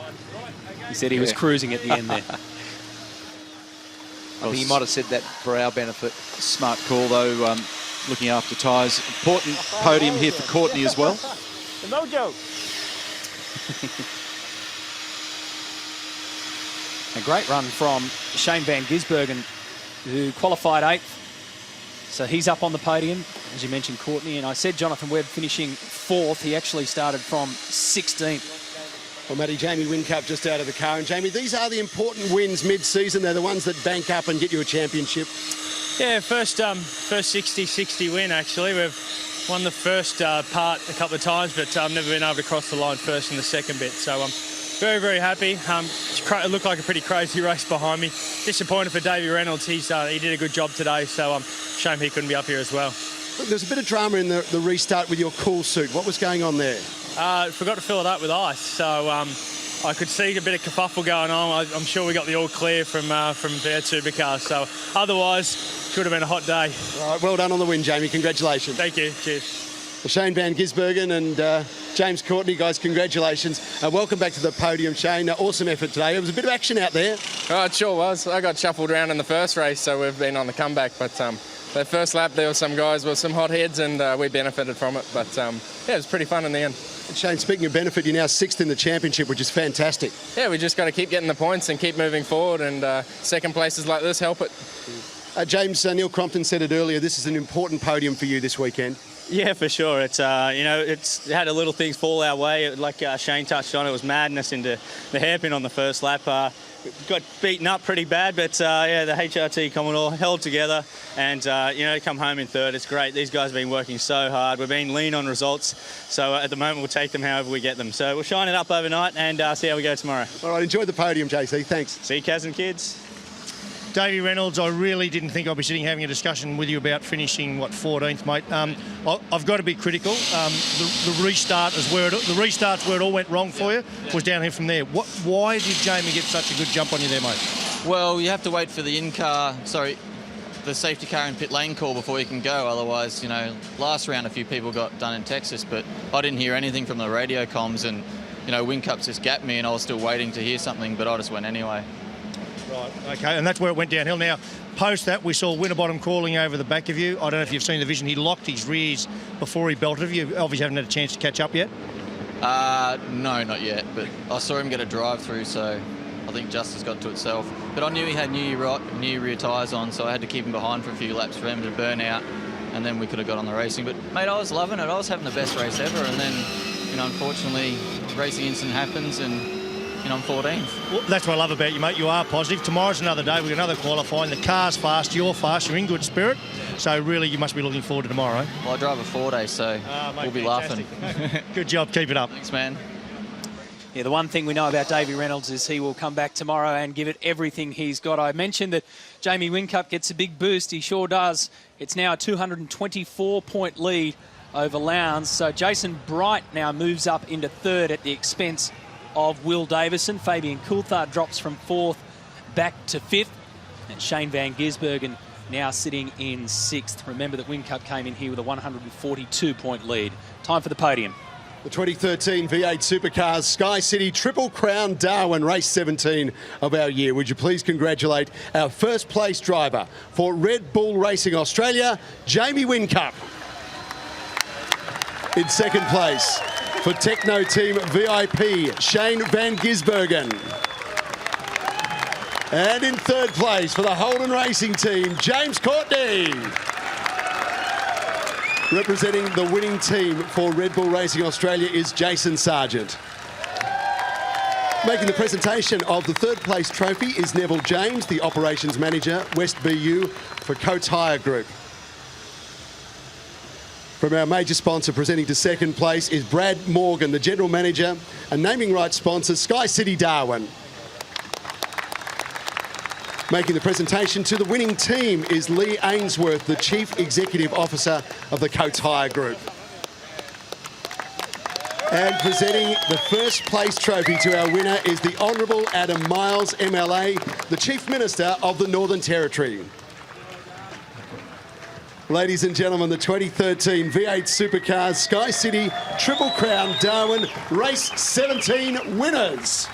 S1: He said he was cruising at the end there.
S5: I think he might have said that for our benefit.
S3: Smart call, though, looking after tyres. Important podium here for Courtney as well.
S6: The mojo.
S1: A great run from Shane Van Gisbergen, who qualified 8th. So he's up on the podium, as you mentioned, Courtney. And I said Jonathan Webb finishing 4th. He actually started from 16th.
S4: Well, Matty, Jamie Whincup just out of the car. And Jamie, these are the important wins mid-season. They're the ones that bank up and get you a championship.
S12: Yeah, first 60-60 win, actually. We've won the first part a couple of times, but never been able to cross the line first in the second bit. So I'm very, very happy. It looked like a pretty crazy race behind me. Disappointed for Davey Reynolds. He did a good job today, so shame he couldn't be up here as well.
S4: Look, there's a bit of drama in the restart with your cool suit. What was going on there?
S12: Forgot to fill it up with ice, so I could see a bit of kerfuffle going on. I'm sure we got the all clear from their Supercars, so otherwise, should have been a hot day.
S4: All right, well done on the win, Jamie. Congratulations.
S12: Thank you. Cheers.
S4: Shane Van Gisbergen and James Courtney, guys, congratulations. Welcome back to the podium, Shane. Awesome effort today. There was a bit of action out there.
S13: Oh, it sure was. I got shuffled around in the first race, so we've been on the comeback, but that first lap, there were some guys with some hot heads, and we benefited from it. But yeah, it was pretty fun in the end.
S4: And Shane, speaking of benefit, you're now 6th in the championship, which is fantastic.
S13: Yeah, we just got to keep getting the points and keep moving forward, and second places like this help it.
S4: James, Neil Crompton said it earlier, this is an important podium for you this weekend.
S14: Yeah, for sure. It's it's had a little things fall our way. Like Shane touched on, it was madness into the hairpin on the first lap. Got beaten up pretty bad, but the HRT Commodore held together and, come home in third. It's great. These guys have been working so hard. We've been lean on results, so at the moment we'll take them however we get them. So we'll shine it up overnight and see how we go tomorrow.
S4: All right, enjoy the podium, JC. Thanks.
S14: See you, Kaz and kids.
S6: Davey Reynolds, I really didn't think I'd be sitting having a discussion with you about finishing, 14th, mate. I've got to be critical. The restart's where it all went wrong for you, was down here from there. Why did Jamie get such a good jump on you there, mate?
S7: Well, you have to wait for the the safety car and pit lane call before you can go. Otherwise, last round a few people got done in Texas, but I didn't hear anything from the radio comms, and, Whincups just gapped me and I was still waiting to hear something, but I just went anyway.
S6: Right, OK, and that's where it went downhill. Now, post that, we saw Winterbottom crawling over the back of you. I don't know if you've seen the vision. He locked his rears before he belted you. Obviously haven't had a chance to catch up yet.
S7: No, not yet, but I saw him get a drive-through, so I think justice got to itself. But I knew he had new rear tyres on, so I had to keep him behind for a few laps for him to burn out, and then we could have got on the racing. But, mate, I was loving it. I was having the best race ever, and then, unfortunately, racing incident happens, and I'm 14th. Well,
S6: that's what I love about you, mate. You are positive. Tomorrow's another day. We've got another qualifying. The car's fast. You're fast. You're in good spirit. So, really, you must be looking forward to tomorrow.
S7: Well, I drive a 4-day, so we'll be laughing.
S6: Good job. Keep it up.
S7: Thanks, man.
S1: Yeah, the one thing we know about Davey Reynolds is he will come back tomorrow and give it everything he's got. I mentioned that Jamie Whincup gets a big boost. He sure does. It's now a 224-point lead over Lowndes. So Jason Bright now moves up into third at the expense of Will Davison. Fabian Coulthard drops from fourth back to fifth. And Shane Van Gisbergen now sitting in sixth. Remember that Whincup came in here with a 142-point lead. Time for the podium.
S4: The 2013 V8 Supercars Sky City Triple Crown Darwin, race 17 of our year. Would you please congratulate our first place driver for Red Bull Racing Australia, Jamie Whincup. In second place, for Techno Team VIP, Shane Van Gisbergen. And in third place for the Holden Racing Team, James Courtney. Representing the winning team for Red Bull Racing Australia is Jason Sargent. Making the presentation of the third place trophy is Neville James, the Operations Manager, West BU for Coates Hire Group. From our major sponsor, presenting to second place is Brad Morgan, the General Manager and naming rights sponsor, Sky City Darwin. Making the presentation to the winning team is Lee Ainsworth, the Chief Executive Officer of the Coates Hire Group. And presenting the first place trophy to our winner is the Honourable Adam Miles, MLA, the Chief Minister of the Northern Territory. Ladies and gentlemen, the 2013 V8 Supercars Sky City Triple Crown Darwin Race 17 winners.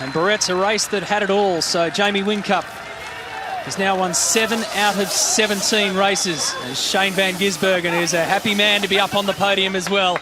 S1: And Barrett's a race that had it all. So Jamie Whincup has now won 7 out of 17 races. And Shane Van Gisbergen is a happy man to be up on the podium as well.